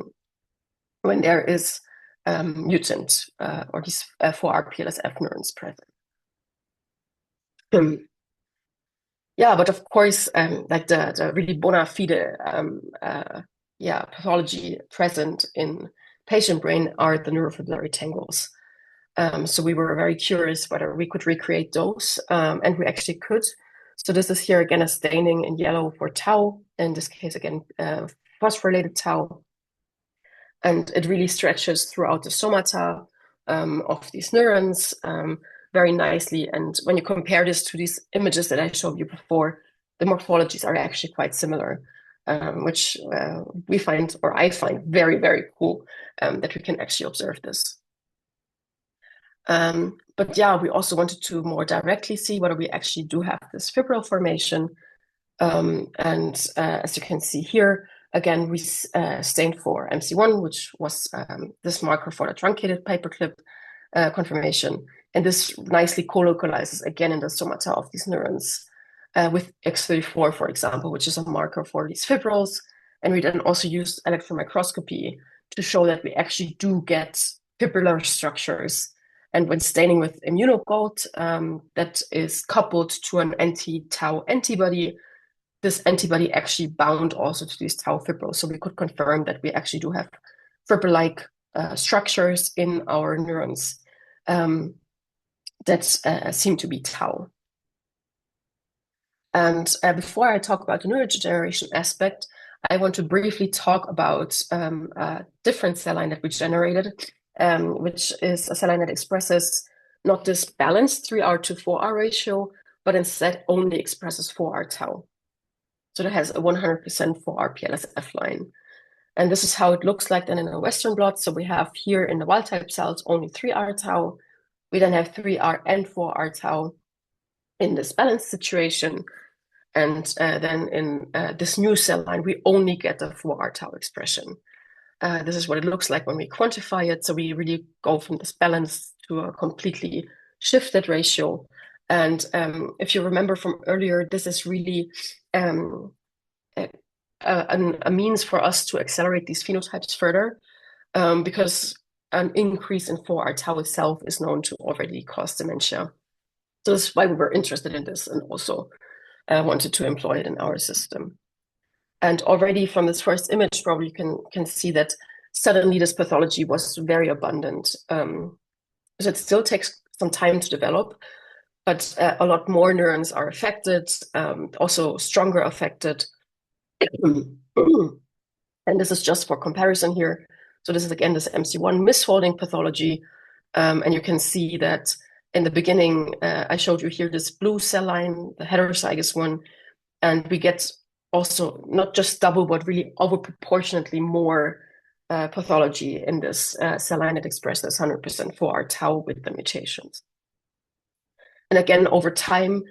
when there is mutant or these 4R PLSF neurons present. Yeah, but of course, like the really bona fide pathology present in patient brain are the neurofibrillary tangles. So we were very curious whether we could recreate those, and we actually could. So this is here again a staining in yellow for tau, in this case again phosphorylated tau, and it really stretches throughout the somata of these neurons very nicely. And when you compare this to these images that I showed you before, the morphologies are actually quite similar, which we find, or I find, very, very cool that we can actually observe this. But yeah, we also wanted to more directly see whether we actually do have this fibril formation. And as you can see here, again, we stained for MC1, which was this marker for the truncated paperclip conformation. And this nicely co-localizes again in the somata of these neurons with X34, for example, which is a marker for these fibrils. And we then also used electron microscopy to show that we actually do get fibrillar structures. And when staining with immunogold, that is coupled to an anti-tau antibody, this antibody actually bound also to these tau fibrils. So we could confirm that we actually do have fibril-like structures in our neurons that seem to be tau. And before I talk about the neurodegeneration aspect, I want to briefly talk about a different cell line that we generated, which is a cell line that expresses not this balanced 3R to 4R ratio, but instead only expresses 4R tau. So that has a 100% 4R PLSF line. And this is how it looks like then in a Western blot. So we have here in the wild type cells only 3R tau. We then have 3R and 4R tau in this balanced situation. And then in this new cell line, we only get the 4R tau expression. This is what it looks like when we quantify it. So we really go from this balance to a completely shifted ratio. And if you remember from earlier, this is really a means for us to accelerate these phenotypes further, because an increase in 4R tau itself is known to already cause dementia. So that's why we were interested in this and also wanted to employ it in our system. And already from this first image, probably you can see that suddenly this pathology was very abundant. So it still takes some time to develop, but a lot more neurons are affected, also stronger affected. And this is just for comparison here. So this is again this MC1 misfolding pathology. And you can see that in the beginning, I showed you here this blue cell line, the heterozygous one, and we get also not just double, but really over proportionately more pathology in this cell line that expresses 100% 4R tau with the mutations. And again, over time,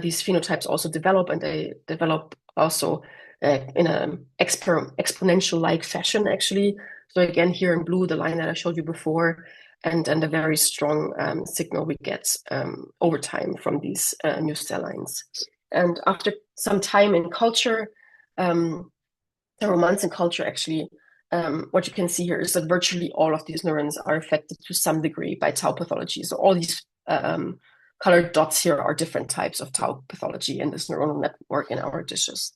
these phenotypes also develop, and they develop also in an exponential-like fashion, actually. So again, here in blue, the line that I showed you before, and a very strong signal we get over time from these new cell lines. And after some time in culture, several months in culture, actually, what you can see here is that virtually all of these neurons are affected to some degree by tau pathology. So all these colored dots here are different types of tau pathology in this neuronal network in our dishes.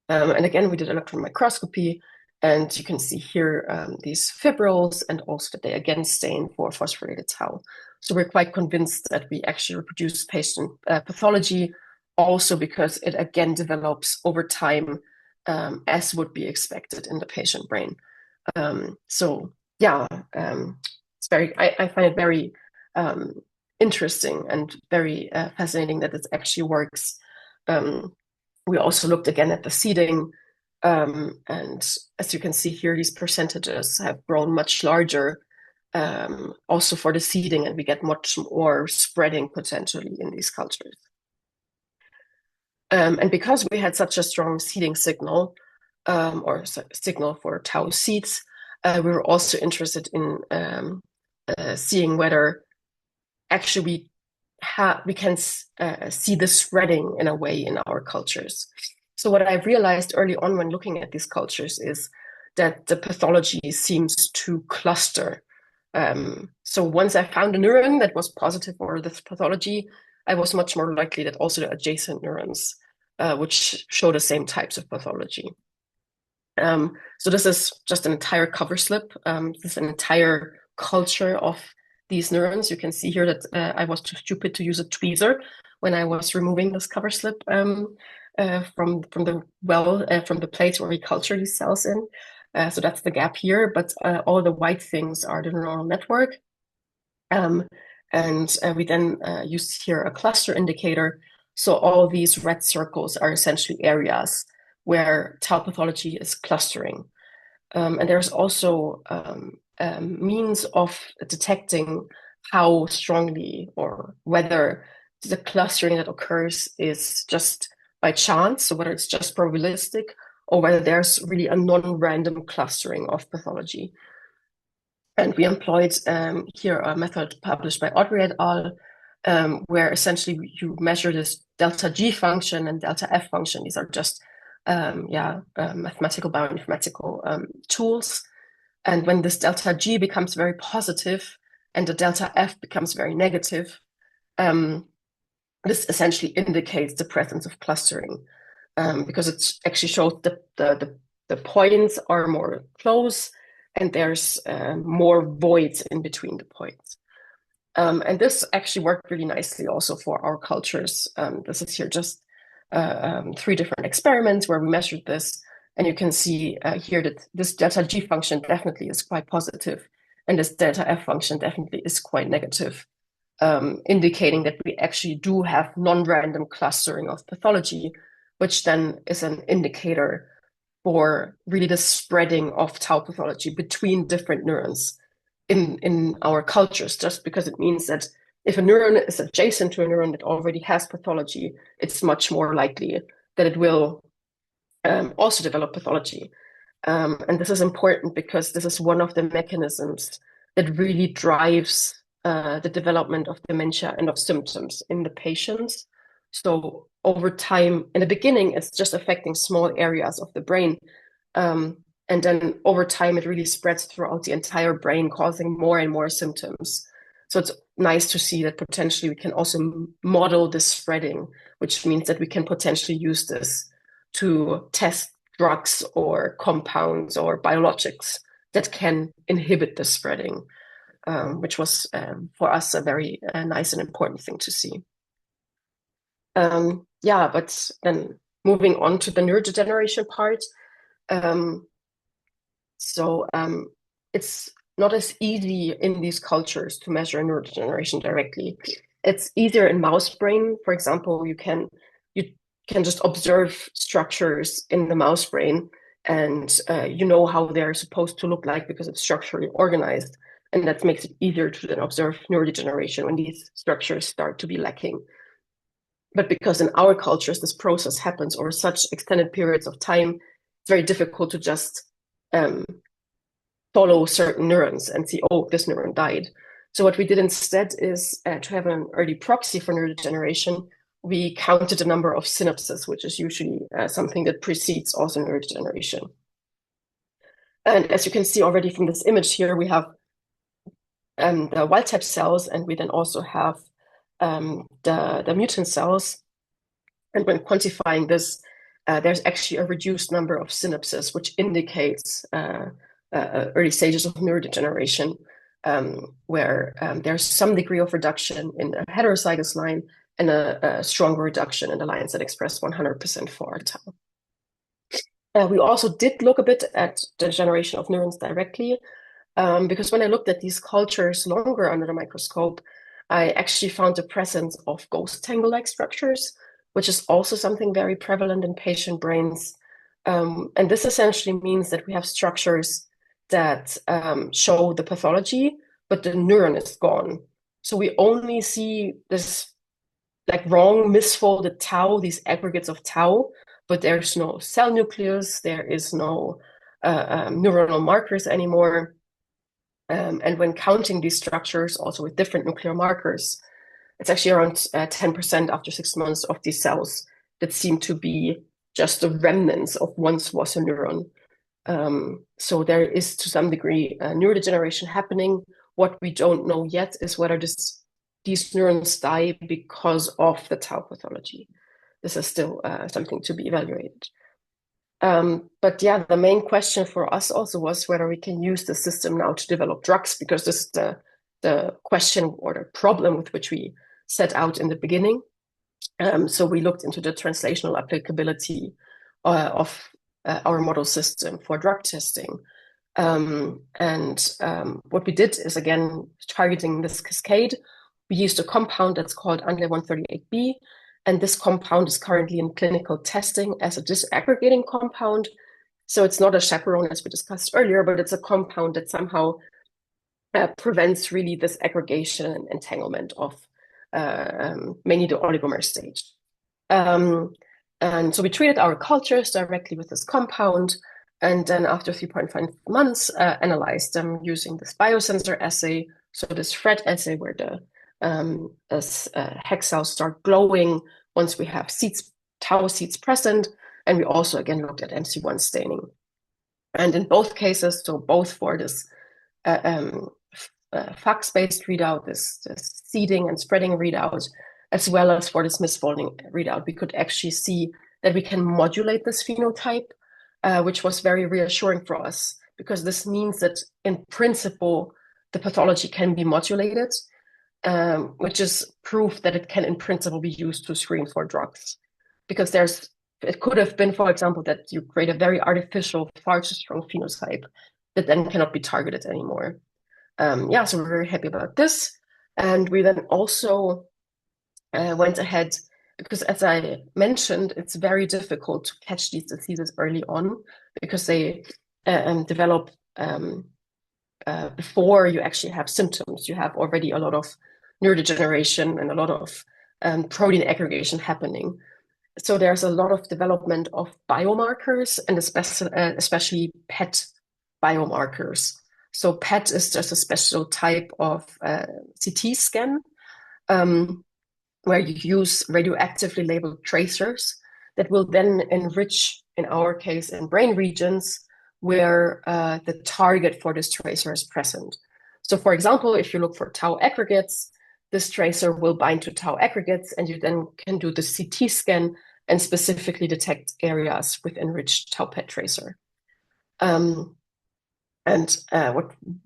And again, we did electron microscopy, And you can see here these fibrils, and also that they again stain for phosphorylated tau. So we're quite convinced that we actually reproduce patient pathology, also because it again develops over time, as would be expected in the patient brain. So yeah, it's very. I find it very interesting and very fascinating that it actually works. We also looked again at the seeding, and as you can see here, these percentages have grown much larger, also for the seeding, and we get much more spreading potentially in these cultures. And because we had such a strong seeding signal, or signal for tau seeds, we were also interested in seeing whether actually we can see the spreading in a way in our cultures. So what I realized early on when looking at these cultures is that the pathology seems to cluster. So once I found a neuron that was positive for this pathology, I was much more likely that also the adjacent neurons which show the same types of pathology. So this is just an entire cover slip. This is an entire culture of these neurons. You can see here that I was too stupid to use a tweezer when I was removing this cover slip from the plate where we culture these cells in. So that's the gap here, but all the white things are the neural network. And we then used here a cluster indicator. So all these red circles are essentially areas where tau pathology is clustering. And there's also means of detecting how strongly or whether the clustering that occurs is just by chance, so whether it's just probabilistic, or whether there's really a non-random clustering of pathology. And we employed here a method published by Audrey et al., where essentially you measure this delta G function and delta F function. These are just mathematical bioinformatical tools. And when this delta G becomes very positive and the delta F becomes very negative, this essentially indicates the presence of clustering, because it actually shows the points are more close and there's more voids in between the points. And this actually worked really nicely also for our cultures. This is here just 3 different experiments where we measured this. And you can see here that this delta G function definitely is quite positive, and this delta F function definitely is quite negative, indicating that we actually do have non-random clustering of pathology, which then is an indicator for really the spreading of tau pathology between different neurons in our cultures, just because it means that if a neuron is adjacent to a neuron that already has pathology, it's much more likely that it will also develop pathology. And this is important because this is one of the mechanisms that really drives the development of dementia and of symptoms in the patients. So over time, in the beginning, it's just affecting small areas of the brain. And then over time, it really spreads throughout the entire brain, causing more and more symptoms. So it's nice to see that potentially we can also model this spreading, which means that we can potentially use this to test drugs or compounds or biologics that can inhibit the spreading, which was for us a very nice and important thing to see. But then moving on to the neurodegeneration part. It's not as easy in these cultures to measure neurodegeneration directly. It's easier in mouse brain. For example, you can just observe structures in the mouse brain, and you know how they're supposed to look like because it's structurally organized, and that makes it easier to then observe neurodegeneration when these structures start to be lacking. But because in our cultures this process happens over such extended periods of time, it's very difficult to just follow certain neurons and see, oh, this neuron died. So what we did instead is to have an early proxy for neurodegeneration. We counted the number of synapses, which is usually something that precedes also neurodegeneration. And as you can see already from this image here, we have the wild type cells, and we then also have the mutant cells. And when quantifying this, there's actually a reduced number of synapses, which indicates early stages of neurodegeneration, where there's some degree of reduction in the heterozygous line and a stronger reduction in the lines that express 100% for tau. We also did look a bit at the generation of neurons directly, because when I looked at these cultures longer under the microscope, I actually found the presence of ghost tangle-like structures, which is also something very prevalent in patient brains. And this essentially means that we have structures that show the pathology, but the neuron is gone. So we only see this like wrong misfolded tau, these aggregates of tau, but there's no cell nucleus, there is no neuronal markers anymore. And when counting these structures, also with different nuclear markers, it's actually around 10% after 6 months of these cells that seem to be just the remnants of once was a neuron. So there is, to some degree, neurodegeneration happening. What we don't know yet is whether these neurons die because of the tau pathology. This is still something to be evaluated. But yeah, the main question for us also was whether we can use the system now to develop drugs, because this is the question or the problem with which we set out in the beginning. So we looked into the translational applicability of our model system for drug testing. What we did is, again, targeting this cascade, we used a compound that's called Angle 138B, and this compound is currently in clinical testing as a disaggregating compound. So it's not a chaperone, as we discussed earlier, but it's a compound that somehow prevents really this aggregation and entanglement of mainly the oligomer stage. And so we treated our cultures directly with this compound, and then after 3.5 months, analyzed them using this biosensor assay. So this FRET assay, where the hex cells start glowing once we have tau seeds present. And we also, again, looked at MC1 staining. And in both cases, so both for this FACS-based readout, this seeding and spreading readout, as well as for this misfolding readout, we could actually see that we can modulate this phenotype, which was very reassuring for us, because this means that in principle, the pathology can be modulated, which is proof that it can in principle be used to screen for drugs. Because it could have been, for example, that you create a very artificial, far too strong phenotype that then cannot be targeted anymore. So we're very happy about this. And we then also went ahead, because as I mentioned, it's very difficult to catch these diseases early on, because they develop before you actually have symptoms. You have already a lot of neurodegeneration and a lot of protein aggregation happening. So there's a lot of development of biomarkers, and especially PET biomarkers. So PET is just a special type of CT scan where you use radioactively labeled tracers that will then enrich, in our case, in brain regions where the target for this tracer is present. So for example, if you look for tau aggregates, this tracer will bind to tau aggregates, and you then can do the CT scan and specifically detect areas with enriched tau PET tracer. What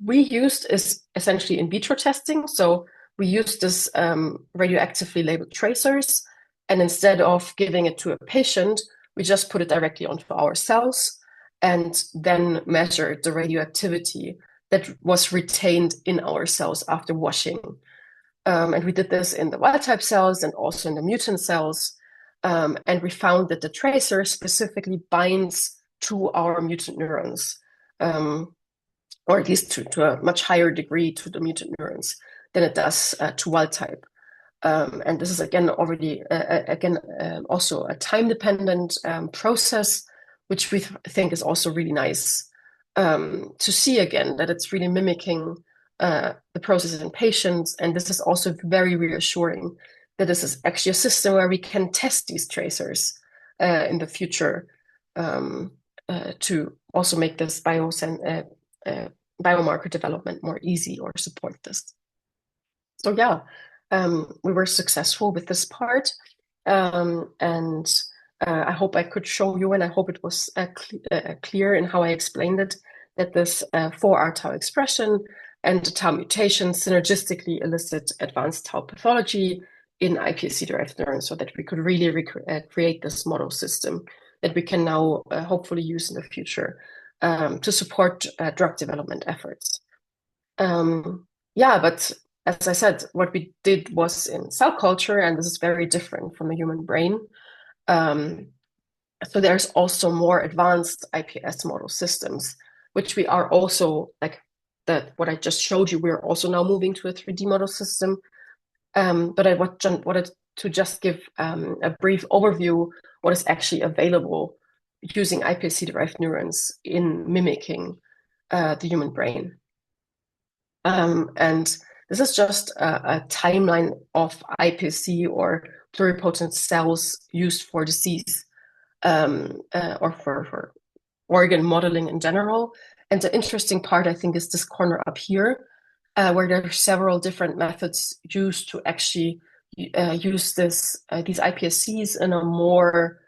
we used is essentially in vitro testing. So we used this radioactively labeled tracers, and instead of giving it to a patient, we just put it directly onto our cells and then measured the radioactivity that was retained in our cells after washing. And we did this in the wild type cells and also in the mutant cells. And we found that the tracer specifically binds to our mutant neurons, or at least to a much higher degree to the mutant neurons than it does to wild type. And this is again already also a time-dependent process, which we think is also really nice to see again that it's really mimicking the process in patients. And this is also very reassuring that this is actually a system where we can test these tracers in the future to also make this biomarker development more easy or support this. So yeah, we were successful with this part. And I hope I could show you, and I hope it was clear in how I explained it, that this 4R tau expression and the tau mutation synergistically elicit advanced tau pathology in iPSC-derived neurons, so that we could really create this model system that we can now hopefully use in the future to support drug development efforts. Yeah, but as I said, what we did was in cell culture, and this is very different from a human brain. So there's also more advanced iPS model systems, which we are also, like what I just showed you, we're also now moving to a 3D model system. But I wanted to just give a brief overview what is actually available using iPSC-derived neurons in mimicking the human brain. And this is just a timeline of iPSC or pluripotent cells used for disease or for organ modeling in general. And the interesting part, I think, is this corner up here, where there are several different methods used to actually use these iPSCs in a more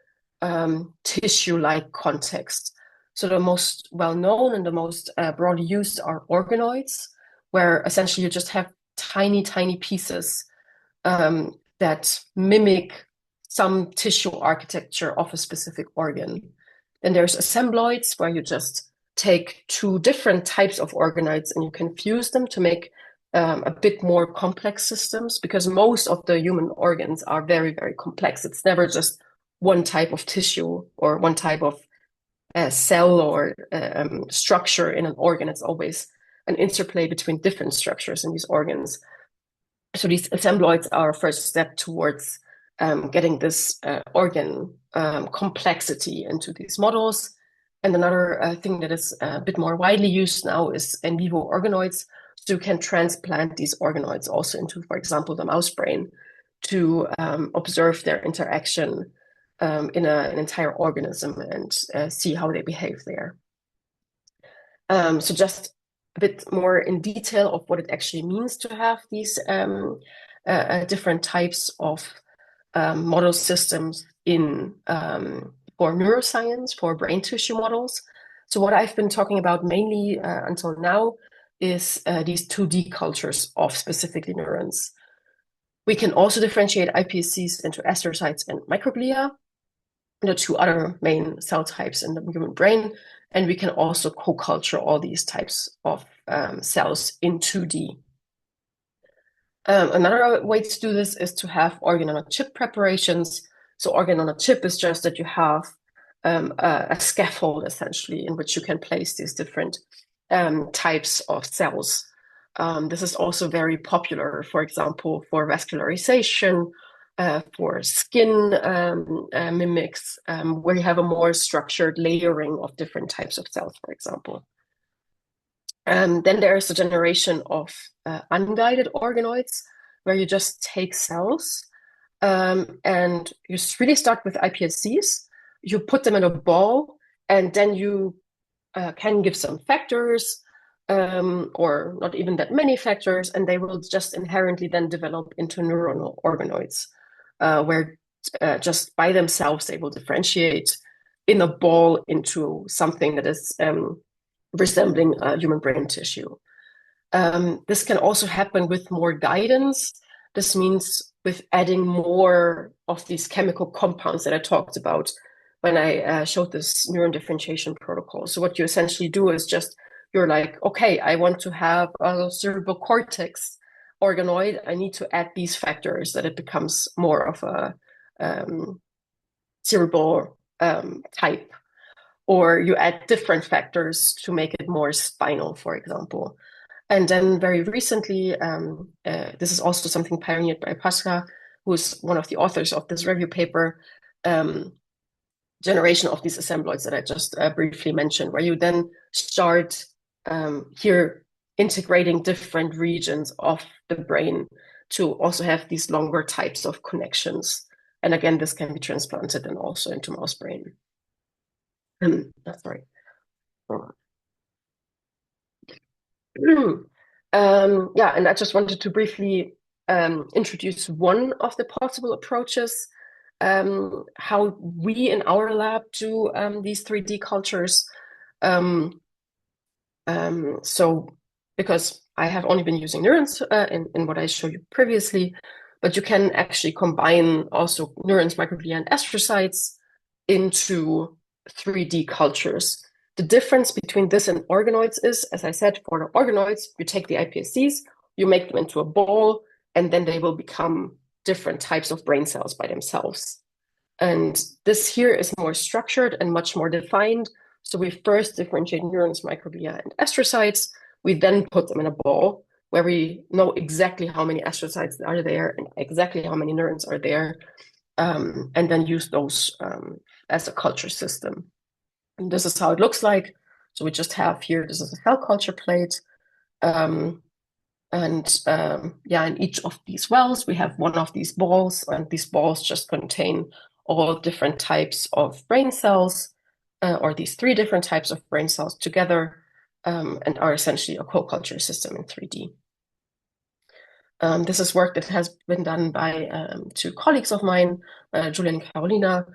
tissue-like context. So the most well-known and the most broadly used are organoids, where essentially you just have tiny, tiny pieces that mimic some tissue architecture of a specific organ. Then there's assembloids, where you just take two different types of organoids and you can fuse them to make a bit more complex systems, because most of the human organs are very, very complex. It's never just one type of tissue or one type of cell or structure in an organ. It's always an interplay between different structures in these organs. So these assembloids are a first step towards getting this organ complexity into these models. And another thing that is a bit more widely used now is in vivo organoids. So you can transplant these organoids also into, for example, the mouse brain to observe their interaction in an entire organism and see how they behave there. So just a bit more in detail of what it actually means to have these different types of model systems in for neuroscience, for brain tissue models. So what I've been talking about mainly until now is these 2D cultures of specifically neurons. We can also differentiate iPSCs into astrocytes and microglia, the two other main cell types in the human brain. And we can also co-culture all these types of cells in 2D. Another way to do this is to have organ-on-a-chip preparations. So organ-on-a-chip is just that you have a scaffold, essentially, in which you can place these different types of cells. This is also very popular, for example, for vascularization, for skin mimics, where you have a more structured layering of different types of cells, for example. Then there's a generation of unguided organoids, where you just take cells and you really start with iPSCs. You put them in a ball, and then you can give some factors, or not even that many factors, and they will just inherently then develop into neuronal organoids, where just by themselves they will differentiate in a ball into something that is resembling human brain tissue. This can also happen with more guidance. This means with adding more of these chemical compounds that I talked about when I showed this neuron differentiation protocol. So what you essentially do is just, you're like, okay, I want to have a cerebral cortex organoid. I need to add these factors that it becomes more of a cerebral type. Or you add different factors to make it more spinal, for example. And then very recently, this is also something pioneered by Pascha, who's one of the authors of this review paper, generation of these assembloids that I just briefly mentioned, where you then start here integrating different regions of the brain to also have these longer types of connections. And again, this can be transplanted and also into mouse brain. Sorry. Yeah, and I just wanted to briefly introduce one of the possible approaches how we in our lab do these 3D cultures. So because I have only been using neurons in what I showed you previously, but you can actually combine also neurons, microglia, and astrocytes into 3D cultures. The difference between this and organoids is, as I said, for the organoids, you take the iPSCs, you make them into a ball, and then they will become different types of brain cells by themselves. And this here is more structured and much more defined. So we first differentiate neurons, microglia, and astrocytes. We then put them in a ball where we know exactly how many astrocytes are there and exactly how many neurons are there, and then use those as a culture system. And this is how it looks like. So we just have here, this is a cell culture plate. In each of these wells, we have one of these balls, and these balls just contain all different types of brain cells, or these 3 different types of brain cells together, and are essentially a co-culture system in 3D. This is work that has been done by 2 colleagues of mine, Julia and Carolina,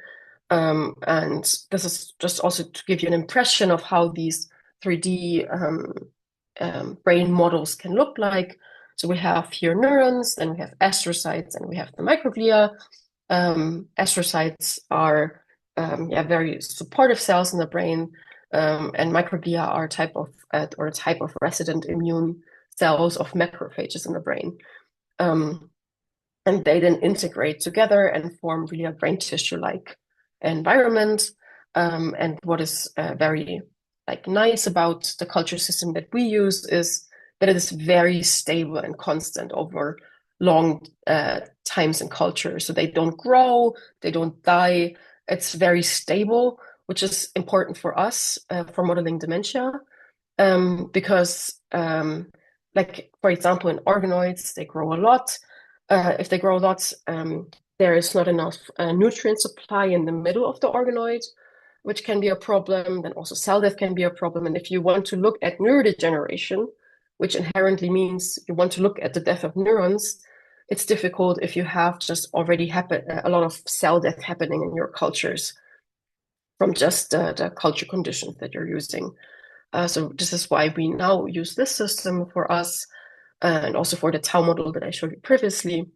and this is just also to give you an impression of how these 3D brain models can look like. So we have here neurons, then we have astrocytes, and we have the microglia. Astrocytes are very supportive cells in the brain, and microglia are a type of resident immune cells of macrophages in the brain. And they then integrate together and form really a brain tissue-like environment. And what is very nice about the culture system that we use is that it is very stable and constant over long times in culture. So they don't grow, they don't die. It's very stable, which is important for us for modeling dementia, because for example, in organoids, they grow a lot. If they grow a lot, there is not enough nutrient supply in the middle of the organoid, which can be a problem. Then also cell death can be a problem. And if you want to look at neurodegeneration, which inherently means you want to look at the death of neurons, it's difficult if you have just already a lot of cell death happening in your cultures from just the culture conditions that you're using. So this is why we now use this system for us, and also for the tau model that I showed you previously.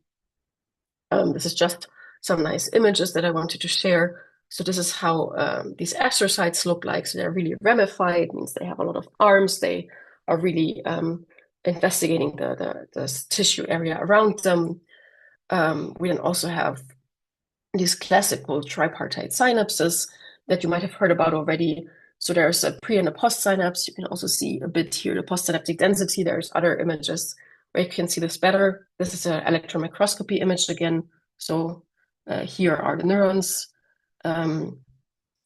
This is just some nice images that I wanted to share. So this is how these astrocytes look like. So they're really ramified, means they have a lot of arms. They are really investigating the tissue area around them. We then also have these classical tripartite synapses that you might have heard about already. So there's a pre and a post synapse. You can also see a bit here the postsynaptic density. There's other images where you can see this better. This is an electron microscopy image again. So here are the neurons. And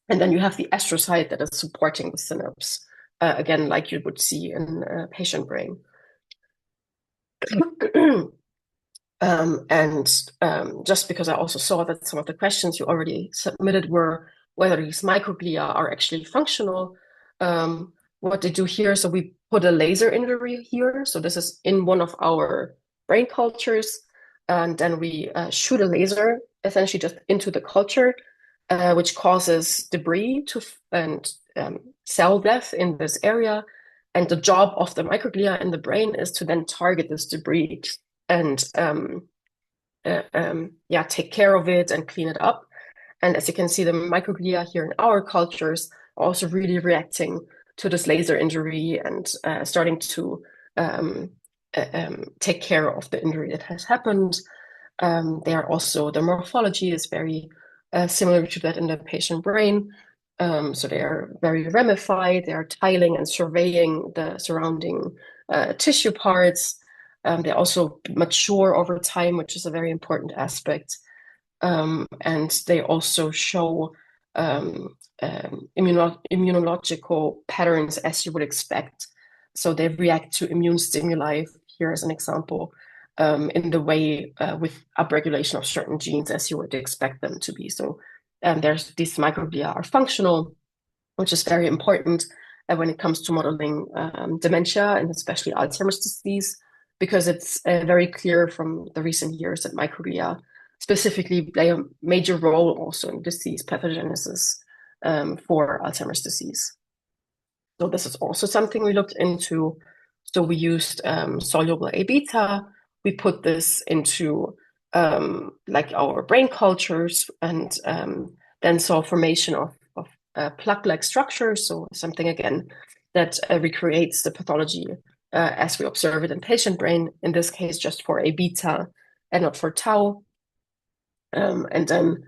then you have the astrocyte that is supporting the synapse, again, like you would see in a patient brain. Just because I also saw that some of the questions you already submitted were whether these microglia are actually functional, what they do here, so we put a laser injury here. So this is in one of our brain cultures, and then we shoot a laser essentially just into the culture, which causes debris and cell death in this area. And the job of the microglia in the brain is to then target this debris and take care of it and clean it up. And as you can see, the microglia here in our cultures are also really reacting to this laser injury and starting to take care of the injury that has happened. They are also, the morphology is very similar to that in the patient brain. So they are very ramified. They are tiling and surveying the surrounding tissue parts. They also mature over time, which is a very important aspect. And they also show immunological patterns as you would expect. So they react to immune stimuli, here as an example, in the way with upregulation of certain genes as you would expect them to be. So these microglia are functional, which is very important when it comes to modeling dementia and especially Alzheimer's disease, because it's very clear from the recent years that microglia specifically play a major role also in disease pathogenesis for Alzheimer's disease. So this is also something we looked into. So we used soluble A beta. We put this into like our brain cultures, and then saw formation of plaque-like structures. So something again that recreates the pathology as we observe it in patient brain. In this case, just for A beta and not for tau. And then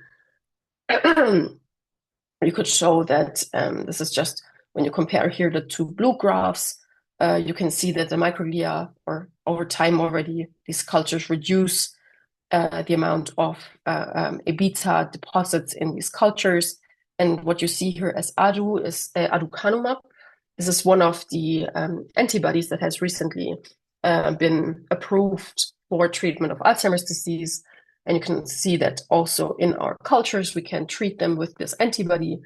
you could show that this is just when you compare here the two blue graphs, you can see that the microglia, or over time already, these cultures reduce the amount of A beta deposits in these cultures. And what you see here as ADU is aducanumab. This is one of the antibodies that has recently been approved for treatment of Alzheimer's disease. And you can see that also in our cultures, we can treat them with this antibody.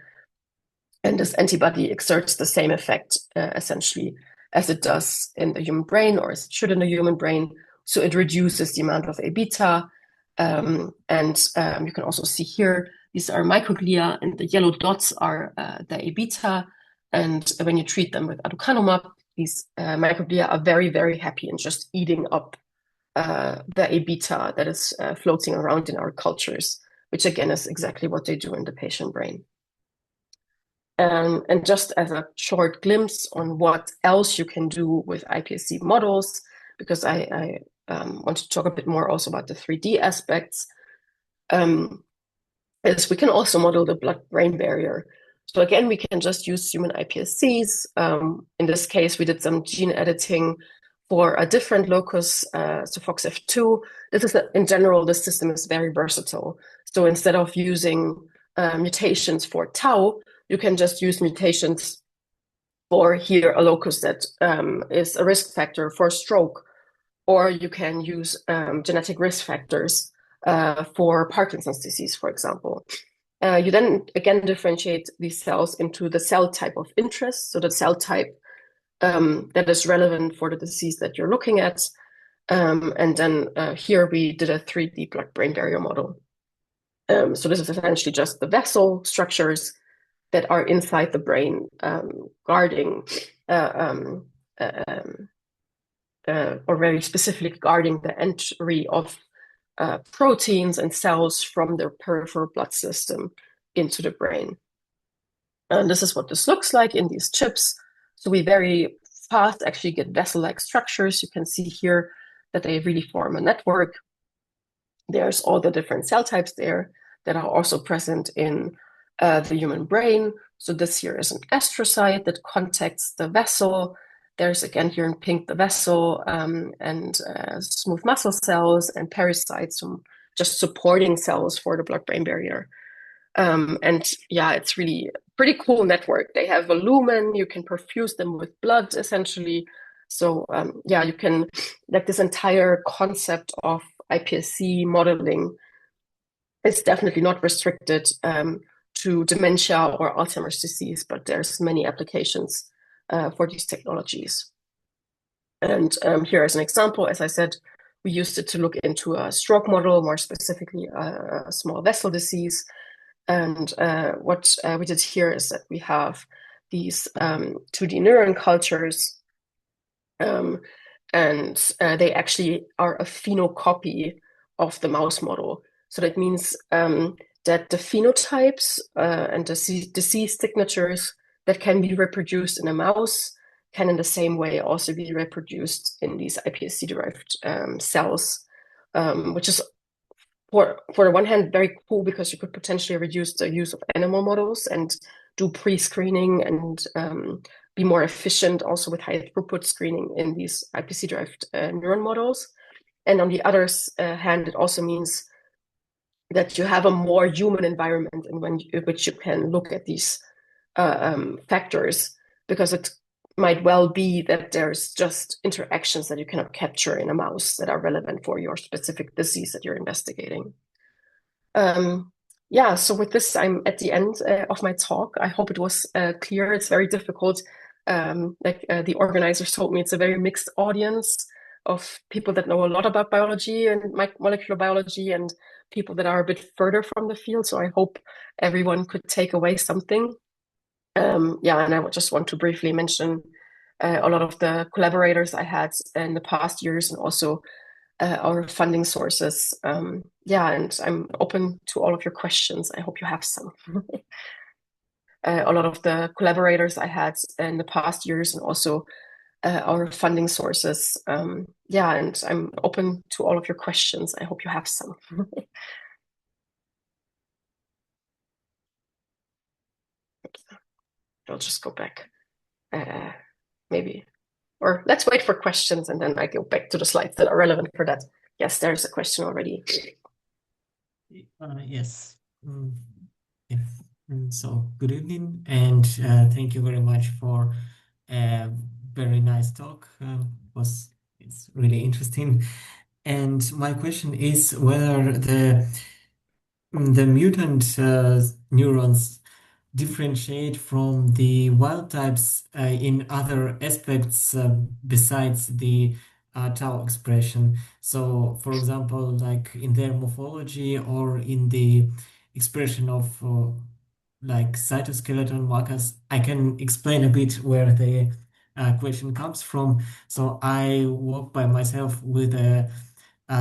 And this antibody exerts the same effect, essentially, as it does in the human brain, or as it should in the human brain. So it reduces the amount of A beta. And you can also see here, these are microglia, and the yellow dots are the A beta. And when you treat them with aducanumab, these microglia are very, very happy and just eating up the A beta that is floating around in our cultures, which again is exactly what they do in the patient brain. And just as a short glimpse on what else you can do with iPSC models, because I want to talk a bit more also about the 3D aspects, is we can also model the blood-brain barrier. So again, we can just use human iPSCs. In this case, we did some gene editing for a different locus, so FOXF2. This is, in general, the system is very versatile. So instead of using mutations for tau, you can just use mutations for here a locus that is a risk factor for stroke, or you can use genetic risk factors for Parkinson's disease, for example. You then again differentiate these cells into the cell type of interest, so the cell type that is relevant for the disease that you're looking at. And then here we did a 3D blood-brain barrier model. So this is essentially just the vessel structures that are inside the brain, guarding, or very specifically guarding the entry of proteins and cells from the peripheral blood system into the brain. And this is what this looks like in these chips. So we very fast actually get vessel-like structures. You can see here that they really form a network. There's all the different cell types there that are also present in the human brain. So this here is an astrocyte that contacts the vessel. There's again here in pink the vessel and smooth muscle cells and pericytes, so just supporting cells for the blood-brain barrier. And yeah, it's really a pretty cool network. They have a lumen, you can perfuse them with blood essentially. So yeah, you can, like this entire concept of iPSC modeling is definitely not restricted to dementia or Alzheimer's disease, but there's many applications for these technologies. And here is an example. As I said, we used it to look into a stroke model, more specifically a small vessel disease. And what we did here is that we have these 2D neuron cultures, and they actually are a phenocopy of the mouse model. So that means that the phenotypes and the disease signatures that can be reproduced in a mouse can in the same way also be reproduced in these iPSC-derived cells, which is for the one hand very cool because you could potentially reduce the use of animal models and do pre-screening and be more efficient also with high throughput screening in these iPSC-derived neuron models. And on the other hand, it also means that you have a more human environment in which you can look at these factors, because it might well be that there's just interactions that you cannot capture in a mouse that are relevant for your specific disease that you're investigating. Yeah, so with this, I'm at the end of my talk. I hope it was clear. It's very difficult. The organizers told me it's a very mixed audience of people that know a lot about biology and molecular biology and people that are a bit further from the field. So I hope everyone could take away something. Yeah, and I would just want to briefly mention a lot of the collaborators I had in the past years and also our funding sources. Yeah, and I'm open to all of your questions. I hope you have some. A lot of the collaborators I had in the past years and also our funding sources. Yeah, and I'm open to all of your questions. I hope you have some. I'll just go back, maybe. Or let's wait for questions and then I go back to the slides that are relevant for that. Yes, there's a question already. Yes. Yeah. So good evening, and thank you very much for a very nice talk. It's really interesting. And my question is whether the mutant neurons differentiate from the wild types in other aspects besides the tau expression. So, for example, like in their morphology or in the expression of like cytoskeleton markers. I can explain a bit where the question comes from. So I work by myself with a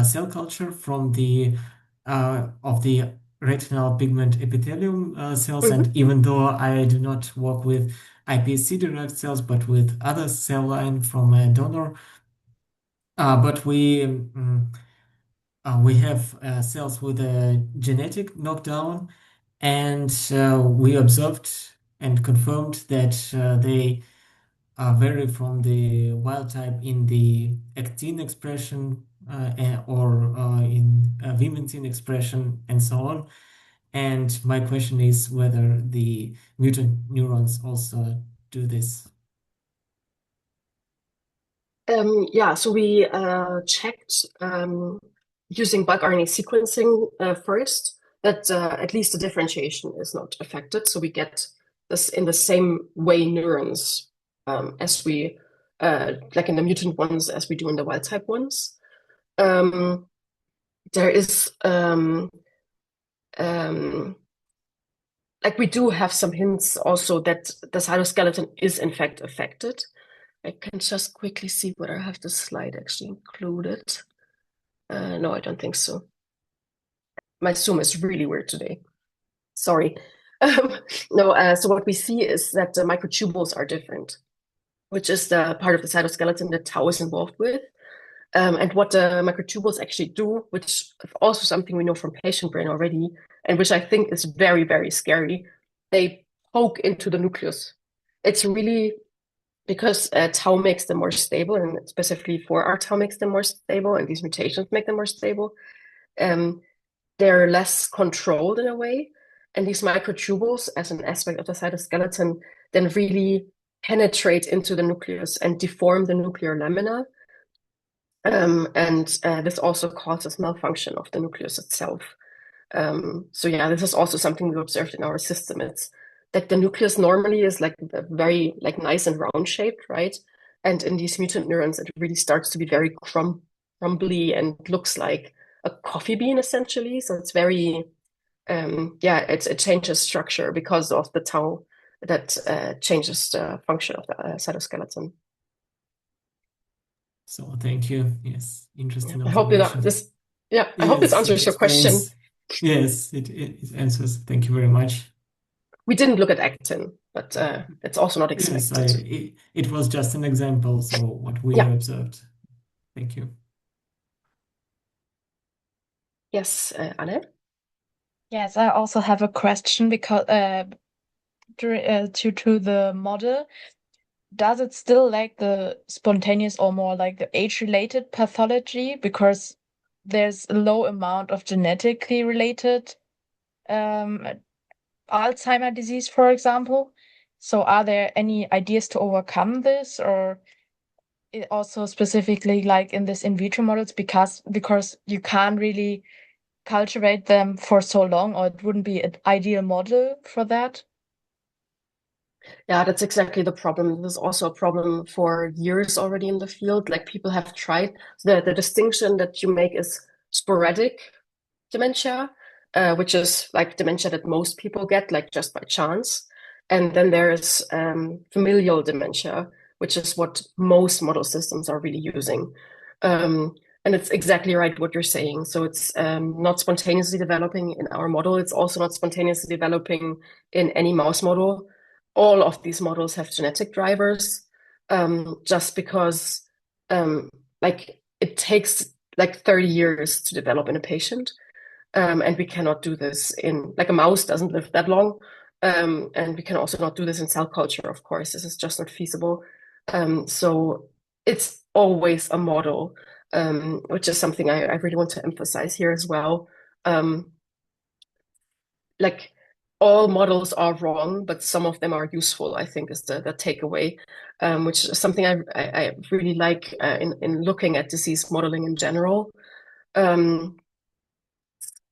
cell culture from the of the retinal pigment epithelium cells, Mhm. and even though I do not work with iPSC derived cells, but with other cell line from a donor, but we have cells with a genetic knockdown, and we observed and confirmed that they vary from the wild type in the actin expression or in vimentin expression and so on. And my question is whether the mutant neurons also do this. Yeah, so we checked using bulk RNA sequencing first that at least the differentiation is not affected. So we get this in the same way neurons as we like in the mutant ones as we do in the wild type ones. There is like we do have some hints also that the cytoskeleton is in fact affected. I can just quickly see whether I have the slide actually included. No, I don't think so. My Zoom is really weird today. Sorry. No, so what we see is that the microtubules are different, which is the part of the cytoskeleton that tau is involved with. And what the microtubules actually do, which is also something we know from patient brain already, and which I think is very, very scary, they poke into the nucleus. It's really because tau makes them more stable, and specifically 4R tau makes them more stable, and these mutations make them more stable. They're less controlled in a way, and these microtubules, as an aspect of the cytoskeleton, then really penetrate into the nucleus and deform the nuclear lamina. And this also causes malfunction of the nucleus itself. So yeah, this is also something we observed in our system. It's that the nucleus normally is like very like nice and round shaped, right? And in these mutant neurons, it really starts to be very crumbly and looks like a coffee bean essentially. So it's very, yeah, it changes structure because of the tau that changes the function of the cytoskeleton. So thank you. Yes, interesting I hope observation. this, yeah, I hope this Yes, it answers your question. explains. Yes, it answers. Thank you very much. We didn't look at actin, but it's also not Yes, expected. it was just an example, so what we Yeah. observed. Thank you. Yes, Anne? Yes, I also have a question because to the model, does it still lack the spontaneous or more like the age-related pathology because there's a low amount of genetically related Alzheimer disease, for example? So are there any ideas to overcome this, or also specifically like in this in vitro models because you can't really cultivate them for so long, or it wouldn't be an ideal model for that? Yeah, that's exactly the problem. This is also a problem for years already in the field. Like people have tried. The distinction that you make is sporadic dementia, which is like dementia that most people get, like just by chance. And then there is familial dementia, which is what most model systems are really using. And it's exactly right what you're saying. So it's not spontaneously developing in our model. It's also not spontaneously developing in any mouse model. All of these models have genetic drivers, just because like it takes like 30 years to develop in a patient. And we cannot do this in, like a mouse doesn't live that long. And we can also not do this in cell culture, of course. This is just not feasible. So it's always a model, which is something I really want to emphasize here as well. Like all models are wrong, but some of them are useful, I think is the takeaway, which is something I really like in looking at disease modeling in general.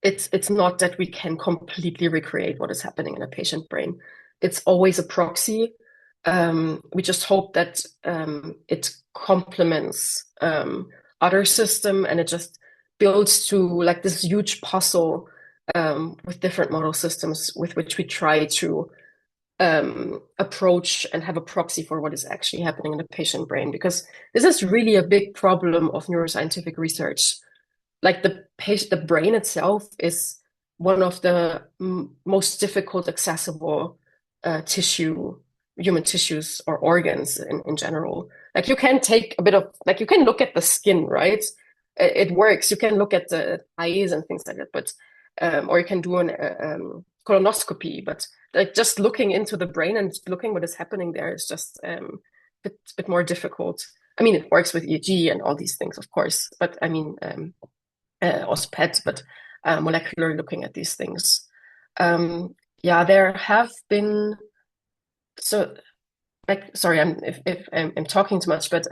It's not that we can completely recreate what is happening in a patient brain. It's always a proxy. We just hope that it complements other system, and it just builds to like this huge puzzle with different model systems with which we try to approach and have a proxy for what is actually happening in the patient brain. Because this is really a big problem of neuroscientific research. Like the brain itself is one of the most difficult accessible human tissues or organs in general. Like you can take a bit of, like you can look at the skin, right? It works. You can look at the eyes and things like that, but or you can do an colonoscopy, but like just looking into the brain and looking what is happening there is just bit more difficult. I mean, it works with EEG and all these things, of course, but I mean, also PET, but molecular looking at these things. Yeah, there have been, so like, sorry, if I'm talking too much, but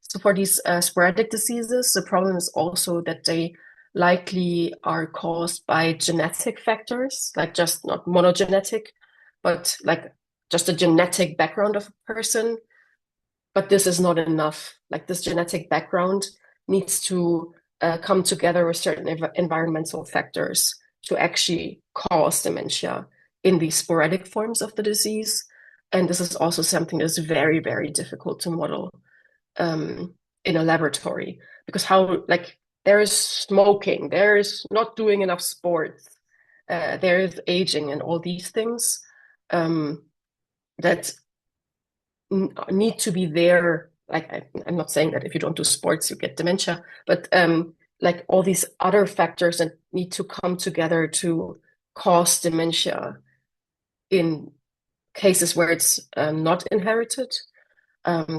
so for these sporadic diseases, the problem is also that they likely are caused by genetic factors, like just not monogenetic, but like just a genetic background of a person. But this is not enough. Like this genetic background needs to come together with certain environmental factors to actually cause dementia in these sporadic forms of the disease. And this is also something that's very, very difficult to model in a laboratory, because how, like, there is smoking, there is not doing enough sports, there is aging and all these things that need to be there. Like I'm not saying that if you don't do sports you get dementia, but like all these other factors that need to come together to cause dementia in cases where it's not inherited.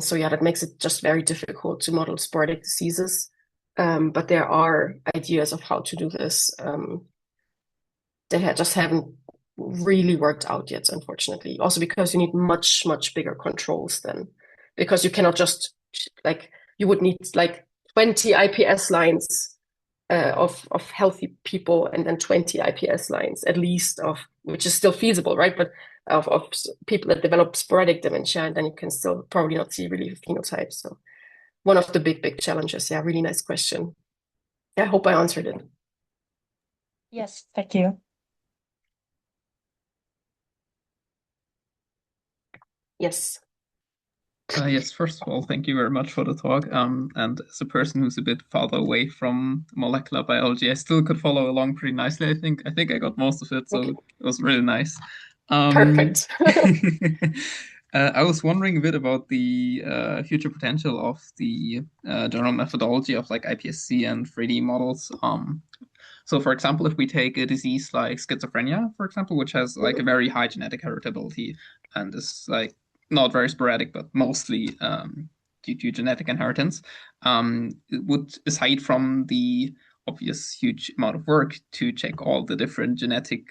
So yeah, that makes it just very difficult to model sporadic diseases. But there are ideas of how to do this. They just haven't really worked out yet, unfortunately. Also because you need much, much bigger controls then, because you cannot just like, you would need like 20 IPS lines of healthy people, and then 20 IPS lines at least of, which is still feasible, right? But of people that develop sporadic dementia, and then you can still probably not see really phenotypes. So one of the big challenges. Yeah, really nice question. I hope I answered it. Yes, thank you. Yes. Yes, first of all, thank you very much for the talk. And as a person who's a bit farther away from molecular biology, I still could follow along pretty nicely. I think I got most of it, so Okay. it was really nice. Perfect. I was wondering a bit about the future potential of the general methodology of like iPSC and 3D models. So, for example, if we take a disease like schizophrenia, for example, which has like a very high genetic heritability and is like not very sporadic, but mostly due to genetic inheritance, it would, aside from the obvious huge amount of work to check all the different genetic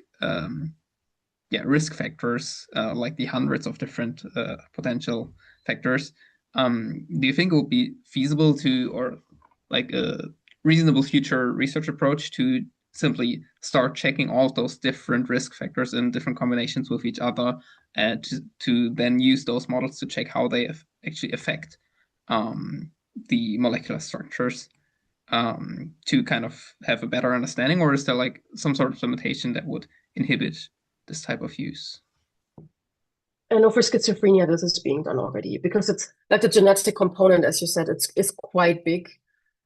risk factors, like the hundreds of different potential factors, do you think it would be feasible to, or like a reasonable future research approach to simply start checking all those different risk factors in different combinations with each other, to then use those models to check how they actually affect the molecular structures, to kind of have a better understanding? Or is there like some sort of limitation that would inhibit this type of use? And for schizophrenia, this is being done already because it's like the genetic component, as you said, it's quite big.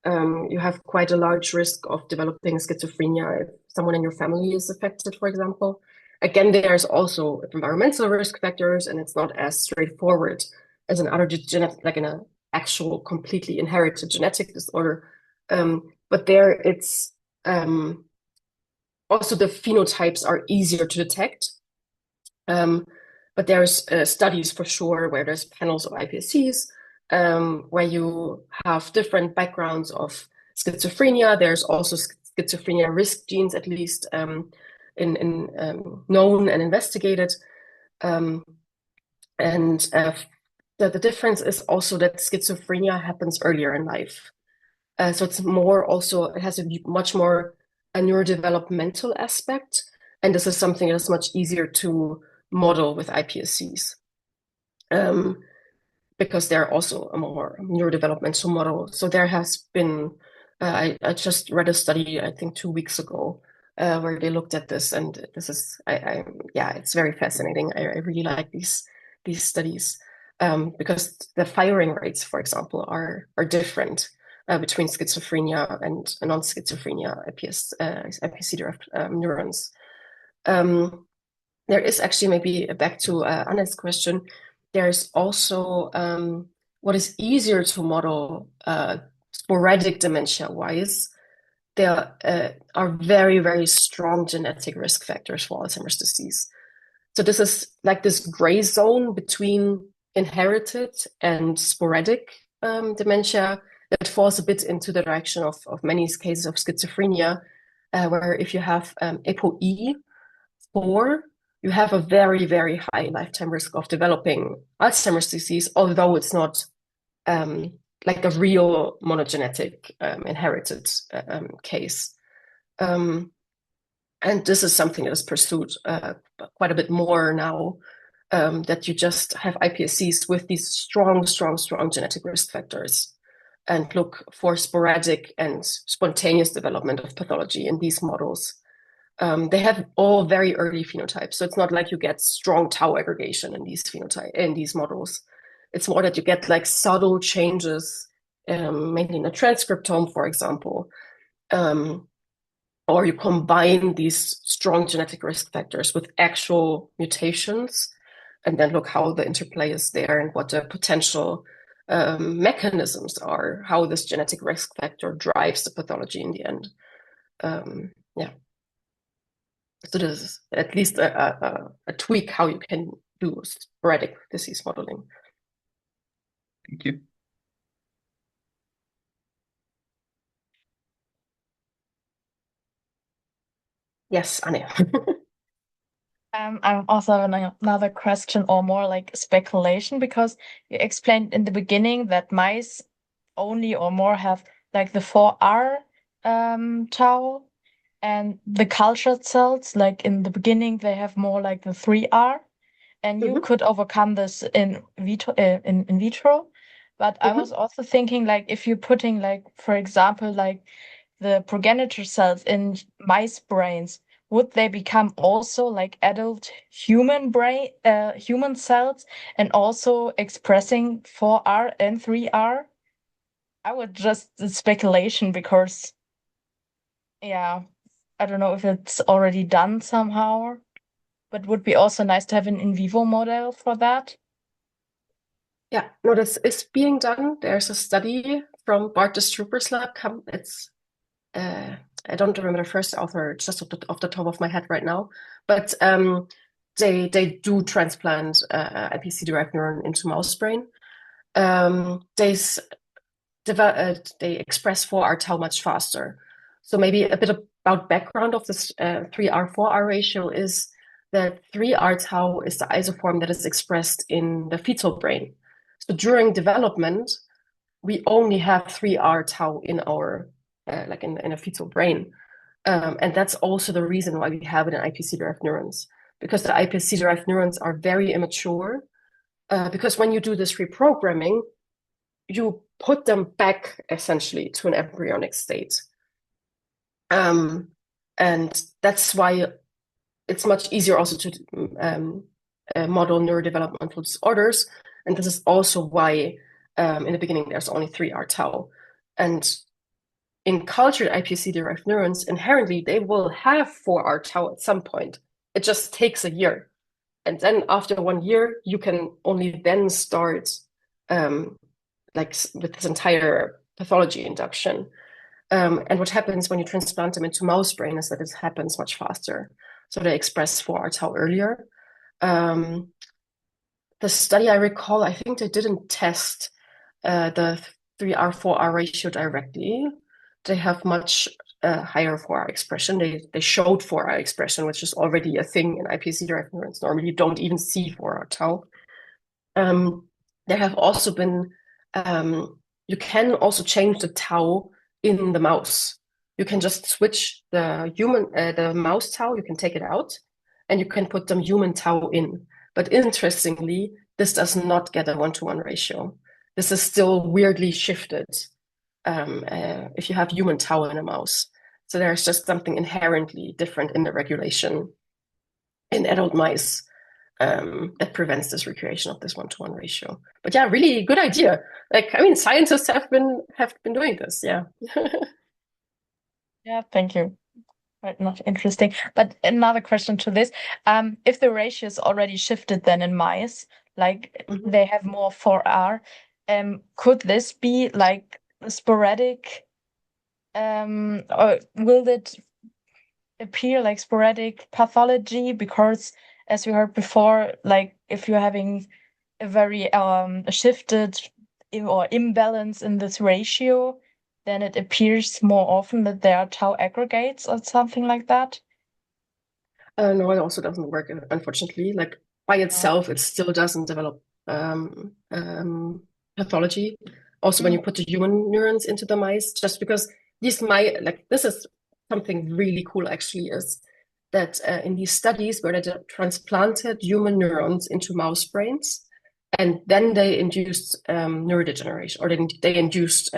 You have quite a large risk of developing schizophrenia if someone in your family is affected, for example. Again, there's also environmental risk factors, and it's not as straightforward as an other genetic, like in an actual completely inherited genetic disorder. But there it's also the phenotypes are easier to detect. But there's studies for sure where there's panels of iPSCs, where you have different backgrounds of schizophrenia. There's also schizophrenia risk genes, at least in known and investigated. And the difference is also that schizophrenia happens earlier in life. So it's more also, it has a much more a neurodevelopmental aspect. And this is something that is much easier to model with iPSCs, because they're also a more neurodevelopmental model. So there has been, I just read a study, I think 2 weeks ago, where they looked at this, and this is, yeah, it's very fascinating. I really like these studies, because the firing rates, for example, are different between schizophrenia and non-schizophrenia iPSC-derived neurons. There is actually, maybe back to Anna's question, there's also what is easier to model sporadic dementia-wise. There are very, very strong genetic risk factors for Alzheimer's disease. So this is like this gray zone between inherited and sporadic dementia that falls a bit into the direction of many cases of schizophrenia, where if you have ApoE4, you have a very, very high lifetime risk of developing Alzheimer's disease, although it's not like a real monogenetic inherited case. And this is something that is pursued quite a bit more now, that you just have iPSCs with these strong genetic risk factors and look for sporadic and spontaneous development of pathology in these models. They have all very early phenotypes, so it's not like you get strong tau aggregation in these models. It's more that you get like subtle changes, mainly in the transcriptome, for example, or you combine these strong genetic risk factors with actual mutations, and then look how the interplay is there and what the potential mechanisms are, how this genetic risk factor drives the pathology in the end. Yeah. So this is at least a tweak how you can do sporadic disease modeling. Thank you. Yes, Anne. I also have another question, or more like speculation, because you explained in the beginning that mice only or more have like the 4R tau, and the cultured cells, like in the beginning, they have more like the 3R, and you could overcome this in vitro. But I was also thinking, like, if you're putting, like, for example, like the progenitor cells in mice brains, would they become also like adult human cells, and also expressing 4R and 3R? I would just speculation, because yeah, I don't know if it's already done somehow, but would be also nice to have an in vivo model for that. Yeah, no, this is being done. There's a study from Bart de Stroeper's lab. It's I don't remember the first author just off the top of my head right now, but they do transplant iPSC-derived neuron into mouse brain. They express 4R tau much faster. So maybe a bit about background of this 3R/4R ratio is that 3R tau is the isoform that is expressed in the fetal brain. So during development, we only have 3R tau in our like in a fetal brain. And that's also the reason why we have it in iPSC-derived neurons, because the iPSC-derived neurons are very immature. Because when you do this reprogramming, you put them back essentially to an embryonic state. And that's why it's much easier also to model neurodevelopmental disorders. And this is also why in the beginning there's only 3 R tau. And in cultured iPSC-derived neurons, inherently they will have 4 R tau at some point. It just takes a year. And then after 1 year, you can only then start like with this entire pathology induction. And what happens when you transplant them into mouse brain is that it happens much faster. So they express 4 R tau earlier. The study I recall, I think they didn't test the 3R 4R ratio directly. They have much higher 4R expression. They showed 4R expression, which is already a thing in iPSC-derived neurons. Normally, you don't even see 4R tau. There have also been, you can also change the tau in the mouse. You can just switch the mouse tau, you can take it out, and you can put some human tau in. But interestingly, this does not get a 1-to-1 ratio. This is still weirdly shifted if you have human tau in a mouse. So there's just something inherently different in the regulation in adult mice that prevents this recreation of this 1-to-1 ratio. But yeah, really good idea. Like, I mean, scientists have been doing this. Yeah. Yeah, thank you. Right, not interesting. But another question to this: if the ratio is already shifted then in mice, like they have more 4R, could this be like sporadic? Or will it appear like sporadic pathology? Because as we heard before, like if you're having a very shifted or imbalance in this ratio, then it appears more often that there are tau aggregates or something like that. No, it also doesn't work, unfortunately. Like by itself, it still doesn't develop pathology. Also, when you put the human neurons into the mice, just because these mice, like this is something really cool actually, is that in these studies where they transplanted human neurons into mouse brains, and then they induced neurodegeneration, or they induced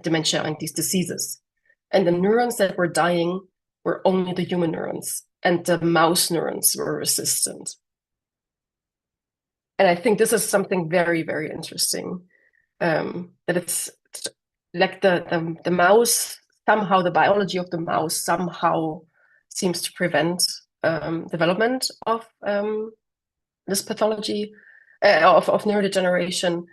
dementia and these diseases. And the neurons that were dying were only the human neurons, and the mouse neurons were resistant. And I think this is something very, very interesting. That it's like the mouse, somehow the biology of the mouse somehow seems to prevent development of this pathology of neurodegeneration.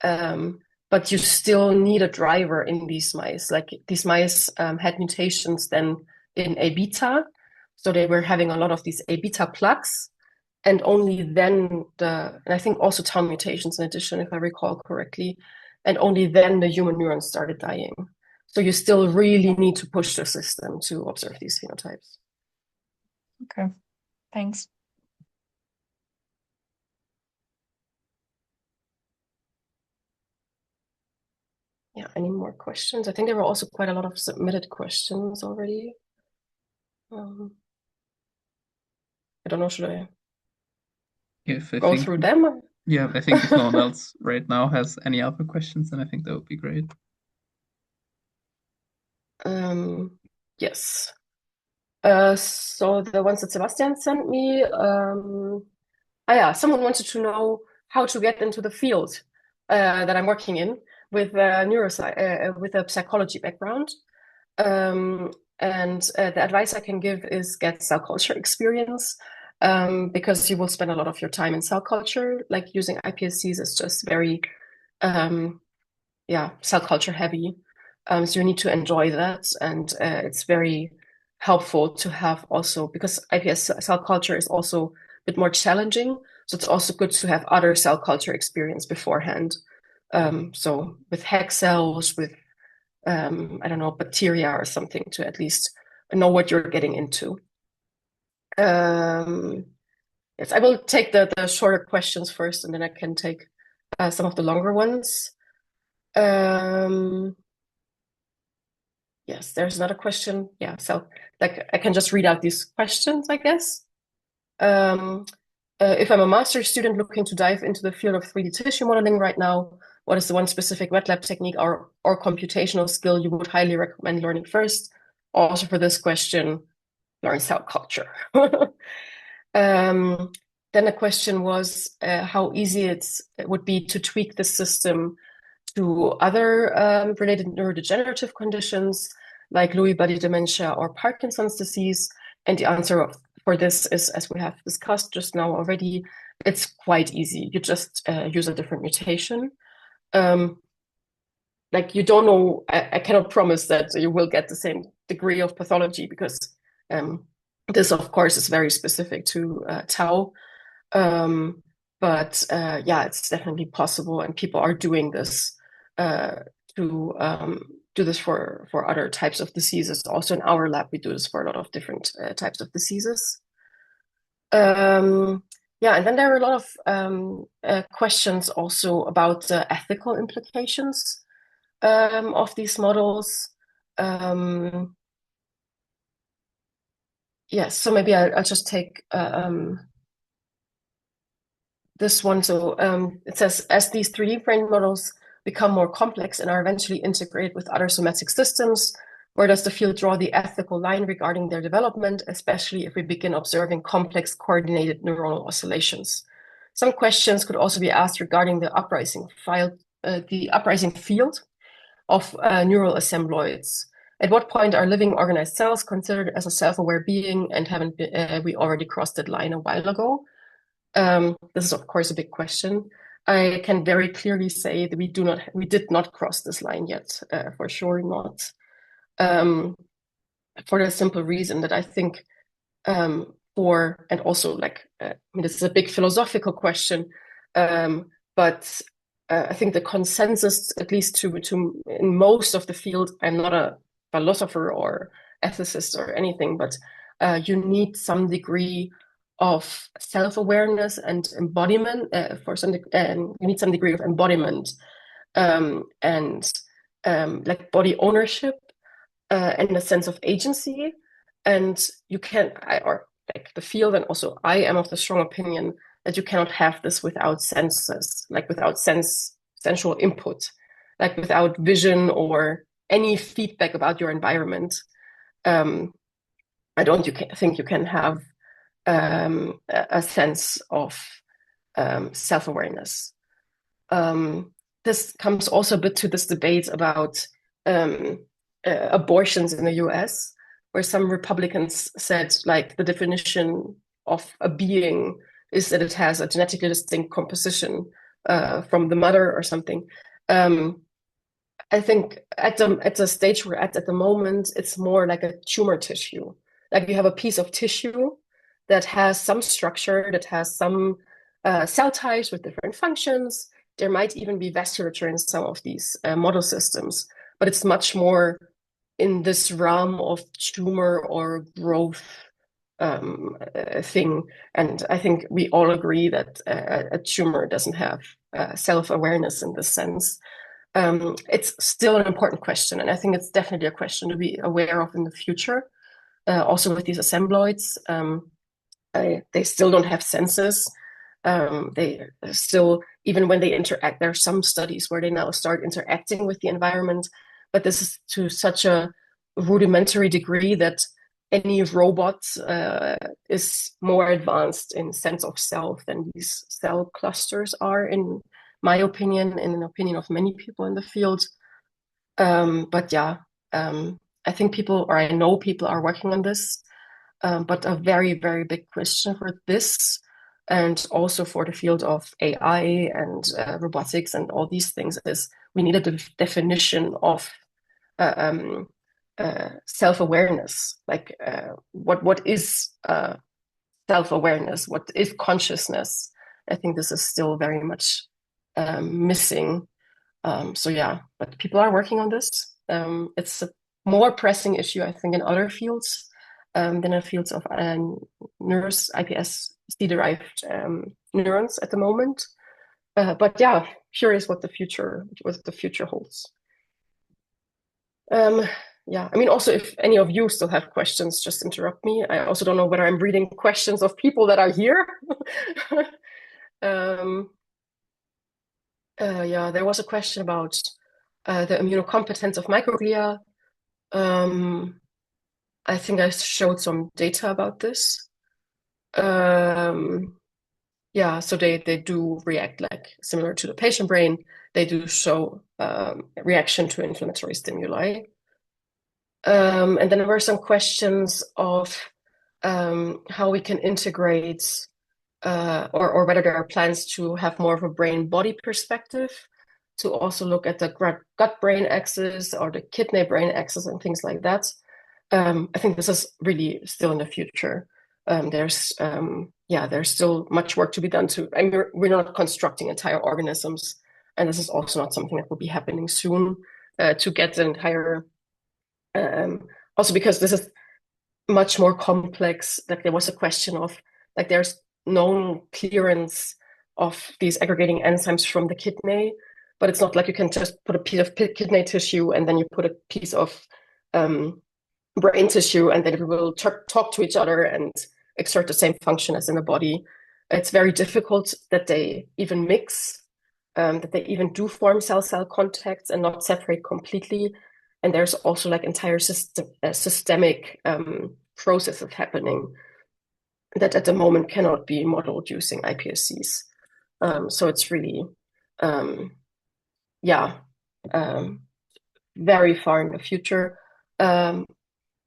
But you still need a driver in these mice. Like these mice had mutations then in A beta. So they were having a lot of these A beta plaques. And only then and I think also tau mutations in addition, if I recall correctly. And only then the human neurons started dying. So you still really need to push the system to observe these phenotypes. Okay, thanks. Yeah, any more questions? I think there were also quite a lot of submitted questions already. I don't know, should I go through them? Yeah, I think if no one else right now has any other questions, then I think that would be great. Yes. So the ones that Sebastian sent me, someone wanted to know how to get into the field that I'm working in with neuroscience, with a psychology background. And the advice I can give is get cell culture experience, because you will spend a lot of your time in cell culture. Like using iPSCs is just very, cell culture heavy. So you need to enjoy that, and it's very helpful to have also, because iPS cell culture is also a bit more challenging. So it's also good to have other cell culture experience beforehand. So with hex cells, with I don't know, bacteria or something, to at least know what you're getting into. Yes, I will take the shorter questions first, and then I can take some of the longer ones. Yeah, Yes, there's another question. Yeah, so like I can just read out these questions, I guess. If I'm a master's student looking to dive into the field of 3D tissue modeling right now, what is the one specific wet lab technique or computational skill you would highly recommend learning first? Also for this question, learn cell culture. Then the question was how easy it would be to tweak the system to other related neurodegenerative conditions like Lewy body dementia or Parkinson's disease. And the answer for this is, as we have discussed just now already, it's quite easy. You just use a different mutation. Like you don't know, I cannot promise that you will get the same degree of pathology because this, of course, is very specific to tau. But yeah, it's definitely possible, and people are doing this to do this for other types of diseases. Also in our lab, we do this for a lot of different types of diseases. Yeah, and then there are a lot of questions also about the ethical implications of these models. Yes, so maybe I'll just take this one. So it says, as these 3D brain models become more complex and are eventually integrated with other somatic systems, where does the field draw the ethical line regarding their development, especially if we begin observing complex coordinated neuronal oscillations? Some questions could also be asked regarding the uprising field of neural assembloids. At what point are living organized cells considered as a self-aware being, and haven't we already crossed that line a while ago? This is, of course, a big question. I can very clearly say that we did not cross this line yet, for sure not. For the simple reason that I think and also like, I mean, this is a big philosophical question, but I think the consensus, at least to in most of the field, I'm not a philosopher or ethicist or anything, but you need some degree of self-awareness and embodiment you need some degree of embodiment and like body ownership and a sense of agency. And you or like the field, and also I am of the strong opinion that you cannot have this without senses, like without sensual input, like without vision or any feedback about your environment. I don't think you can have a sense of self-awareness. This comes also a bit to this debate about abortions in the US, where some Republicans said like the definition of a being is that it has a genetically distinct composition from the mother or something. I think at the stage we're at the moment, it's more like a tumor tissue. Like you have a piece of tissue that has some structure, that has some cell types with different functions. There might even be vasculature in some of these model systems, but it's much more in this realm of tumor or growth thing. And I think we all agree that a tumor doesn't have self-awareness in this sense. It's still an important question, and I think it's definitely a question to be aware of in the future. Also with these assembloids, they still don't have senses. They still, even when they interact, there are some studies where they now start interacting with the environment, but this is to such a rudimentary degree that any robot is more advanced in sense of self than these cell clusters are, in my opinion, and in the opinion of many people in the field. But yeah, I think I know people are working on this. But a very, very big question for this, and also for the field of AI and robotics and all these things, is we need a definition of self-awareness. Like what is self-awareness? What is consciousness? I think this is still very much missing. So yeah, but people are working on this. It's a more pressing issue, I think, in other fields than in fields of iPSC-derived neurons at the moment. But yeah, curious what the future holds. yeah, I mean, also if any of you still have questions, just interrupt me. I also don't know whether I'm reading questions of people that are here. Yeah, there was a question about the immunocompetence of microglia. I think I showed some data about this. Yeah, so they do react like similar to the patient brain. They do show reaction to inflammatory stimuli. And then there were some questions of how we can integrate or whether there are plans to have more of a brain-body perspective to also look at the gut-brain axis or the kidney-brain axis and things like that. I think this is really still in the future. There's still much work to be done to, I mean, we're not constructing entire organisms, and this is also not something that will be happening soon to get the entire, also because this is much more complex. Like there was a question of, like there's known clearance of these aggregating enzymes from the kidney, but it's not like you can just put a piece of kidney tissue and then you put a piece of brain tissue and then it will talk to each other and exert the same function as in the body. It's very difficult that they even mix, that they even do form cell-cell contacts and not separate completely. And there's also like entire systemic processes happening that at the moment cannot be modeled using iPSCs. So it's really, very far in the future.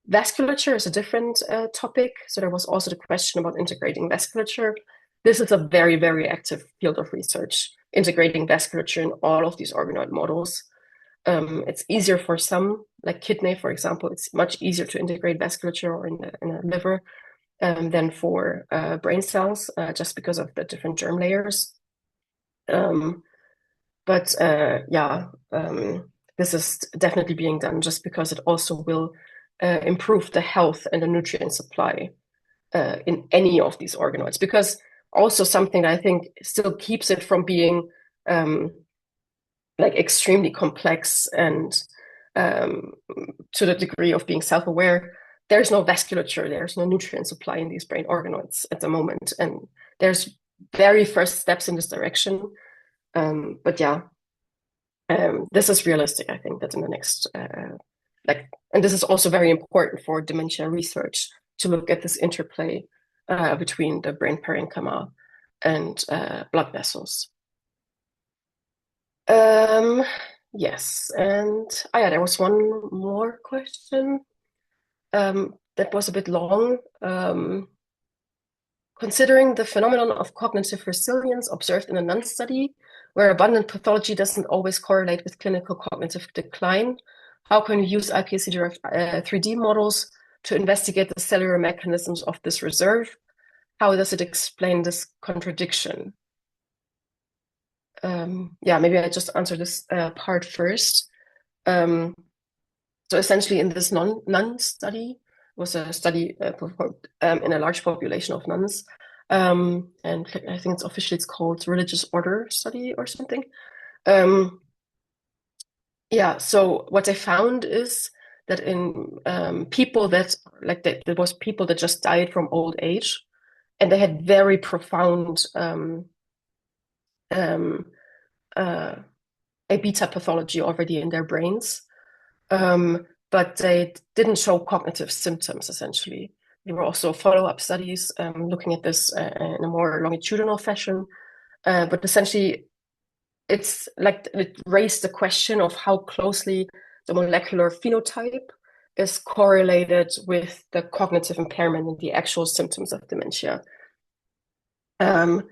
Vasculature is a different topic. So there was also the question about integrating vasculature. This is a very, very active field of research, integrating vasculature in all of these organoid models. It's easier for some, like kidney, for example, it's much easier to integrate vasculature or in the liver than for brain cells, just because of the different germ layers. This is definitely being done just because it also will improve the health and the nutrient supply in any of these organoids. Because also something that I think still keeps it from being like extremely complex and to the degree of being self-aware, there's no vasculature, there's no nutrient supply in these brain organoids at the moment. And there's very first steps in this direction. This is realistic, I think, that in the next, and this is also very important for dementia research to look at this interplay between the brain parenchyma and blood vessels. Yes, and there was one more question that was a bit long. Considering the phenomenon of cognitive resilience observed in a nun study, where abundant pathology doesn't always correlate with clinical cognitive decline, how can we use iPSC-derived 3D models to investigate the cellular mechanisms of this reserve? How does it explain this contradiction? Maybe I just answer this part first. So essentially in this nun study, was a study performed in a large population of nuns. And I think it's called religious order study or something. So what I found is that in people that, there was people that just died from old age, and they had very profound A beta pathology already in their brains, but they didn't show cognitive symptoms, essentially. There were also follow-up studies looking at this in a more longitudinal fashion, but essentially it's like it raised the question of how closely the molecular phenotype is correlated with the cognitive impairment and the actual symptoms of dementia. And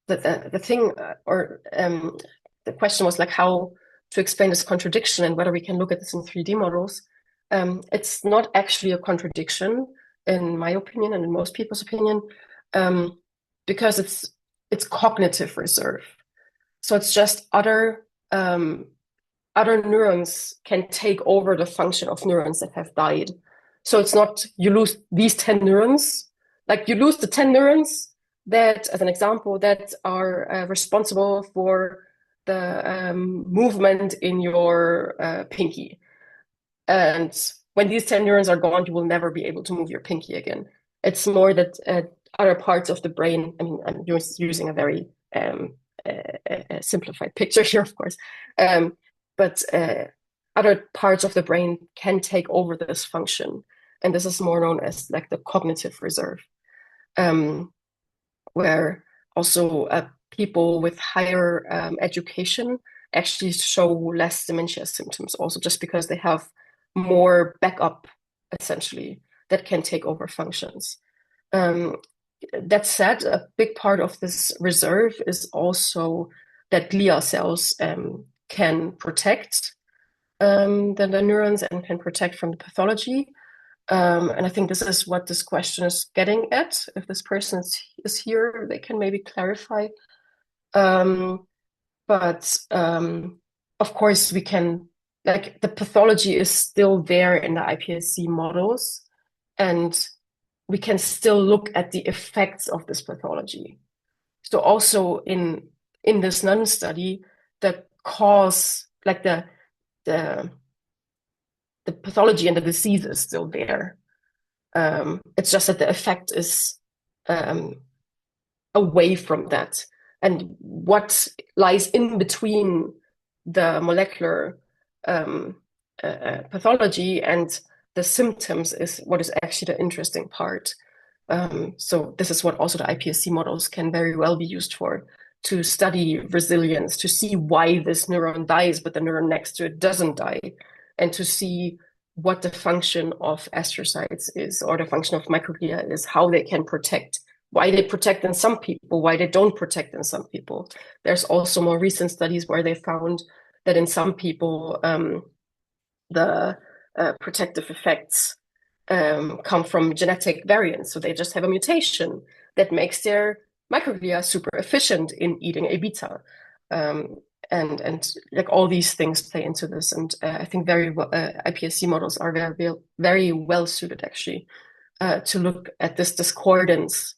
the thing, the question was like how to explain this contradiction and whether we can look at this in 3D models. It's not actually a contradiction, in my opinion, and in most people's opinion, because it's cognitive reserve. So it's just other neurons can take over the function of neurons that have died. So it's not you lose these 10 neurons, like you lose the 10 neurons that, as an example, that are responsible for the movement in your pinky. And when these 10 neurons are gone, you will never be able to move your pinky again. It's more that other parts of the brain, I mean, I'm using a very simplified picture here, of course, but other parts of the brain can take over this function. And this is more known as like the cognitive reserve, where also people with higher education actually show less dementia symptoms, also just because they have more backup, essentially, that can take over functions. That said, a big part of this reserve is also that glia cells can protect the neurons and can protect from the pathology. And I think this is what this question is getting at. If this person is here, they can maybe clarify. But of course, we can, like, the pathology is still there in the iPSC models, and we can still look at the effects of this pathology. So also in this nun study, the cause, like the pathology and the disease is still there. It's just that the effect is away from that. And what lies in between the molecular pathology and the symptoms is what is actually the interesting part. So this is what also the iPSC models can very well be used for, to study resilience, to see why this neuron dies, but the neuron next to it doesn't die, and to see what the function of astrocytes is, or the function of microglia is, how they can protect, why they protect in some people, why they don't protect in some people. There's also more recent studies where they found that in some people, the protective effects come from genetic variants. So they just have a mutation that makes their microglia super efficient in eating A beta. And like all these things play into this. And I think iPSC models are very well suited actually to look at this discordance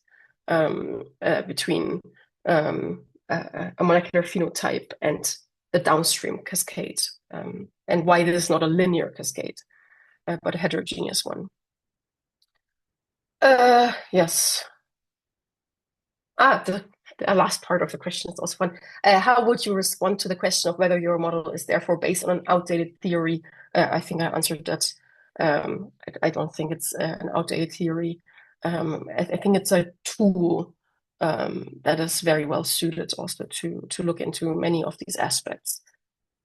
between a molecular phenotype and the downstream cascade, and why this is not a linear cascade, but a heterogeneous one. Yes. The last part of the question is also fun. How would you respond to the question of whether your model is therefore based on an outdated theory? I think I answered that. I don't think it's an outdated theory. I think it's a tool that is very well suited also to look into many of these aspects.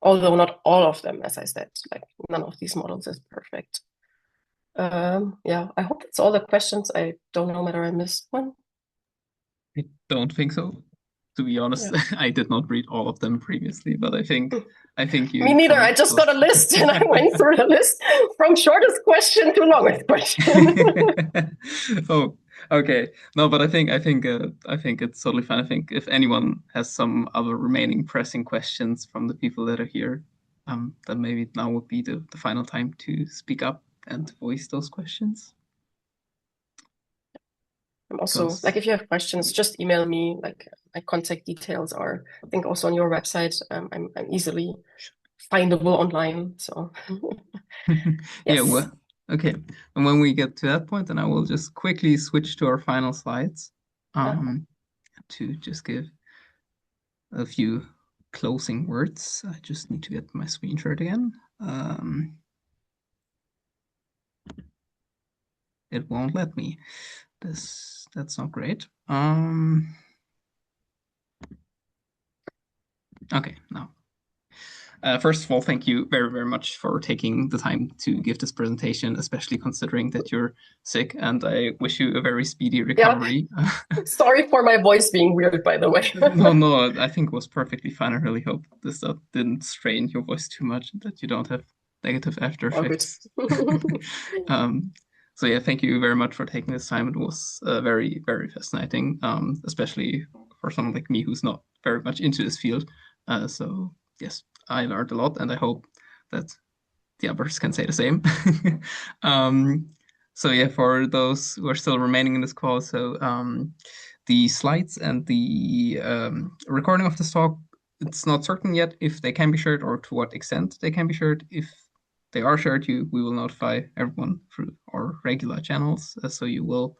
Although not all of them, as I said, like none of these models is perfect. Yeah, I hope that's all the questions. I don't know whether I missed one. I don't think so. To be honest, Yeah. I did not read all of them previously, but I think you. Me neither. I just got a list and I went through the list from shortest question to longest question. Oh, okay. No, but I think it's totally fine. I think if anyone has some other remaining pressing questions from the people that are here, then maybe now would be the final time to speak up and voice those questions. I'm also like, if you have questions, just email me. Like, my contact details are, I think, also on your website. I'm easily findable online. So Yeah, yes. well, okay. And when we get to that point, then I will just quickly switch to our final slides to just give a few closing words. I just need to get my screen shared again. It won't let me. That's not great. Okay, now. First of all, thank you very, very much for taking the time to give this presentation, especially considering that you're sick, and I wish you a very speedy recovery. Yeah. Sorry for my voice being weird, by the way. No, I think it was perfectly fine. I really hope this stuff didn't strain your voice too much, that you don't have negative after effects. So yeah, thank you very much for taking this time. It was very, very fascinating, especially for someone like me who's not very much into this field. So yes, I learned a lot, and I hope that the others can say the same. So yeah, for those who are still remaining in this call, so the slides and the recording of this talk, it's not certain yet if they can be shared or to what extent they can be shared. If they are shared, we will notify everyone through our regular channels, so you will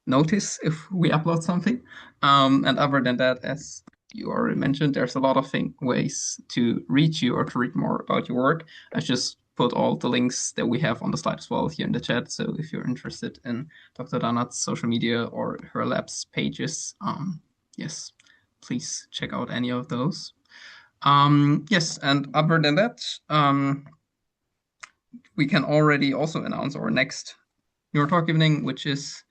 notice if we upload something. And other than that, as you already mentioned, there's a lot of ways to reach you or to read more about your work. I just put all the links that we have on the slide as well here in the chat. So if you're interested in Dr. Dannert's social media or her lab's pages, yes, please check out any of those. Yes, and other than that, we can already also announce our next Neuro Talk Evening, which is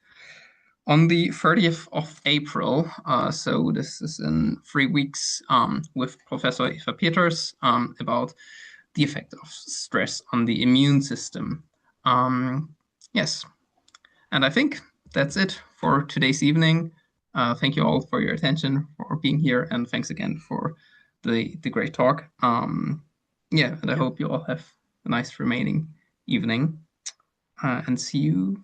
on the 30th of April. So this is in 3 weeks with Professor Eva Peters about the effect of stress on the immune system. Yes, and I think that's it for today's evening. Thank you all for your attention, for being here, and thanks again for the great talk. Yeah, and I hope you all have a nice remaining evening, and see you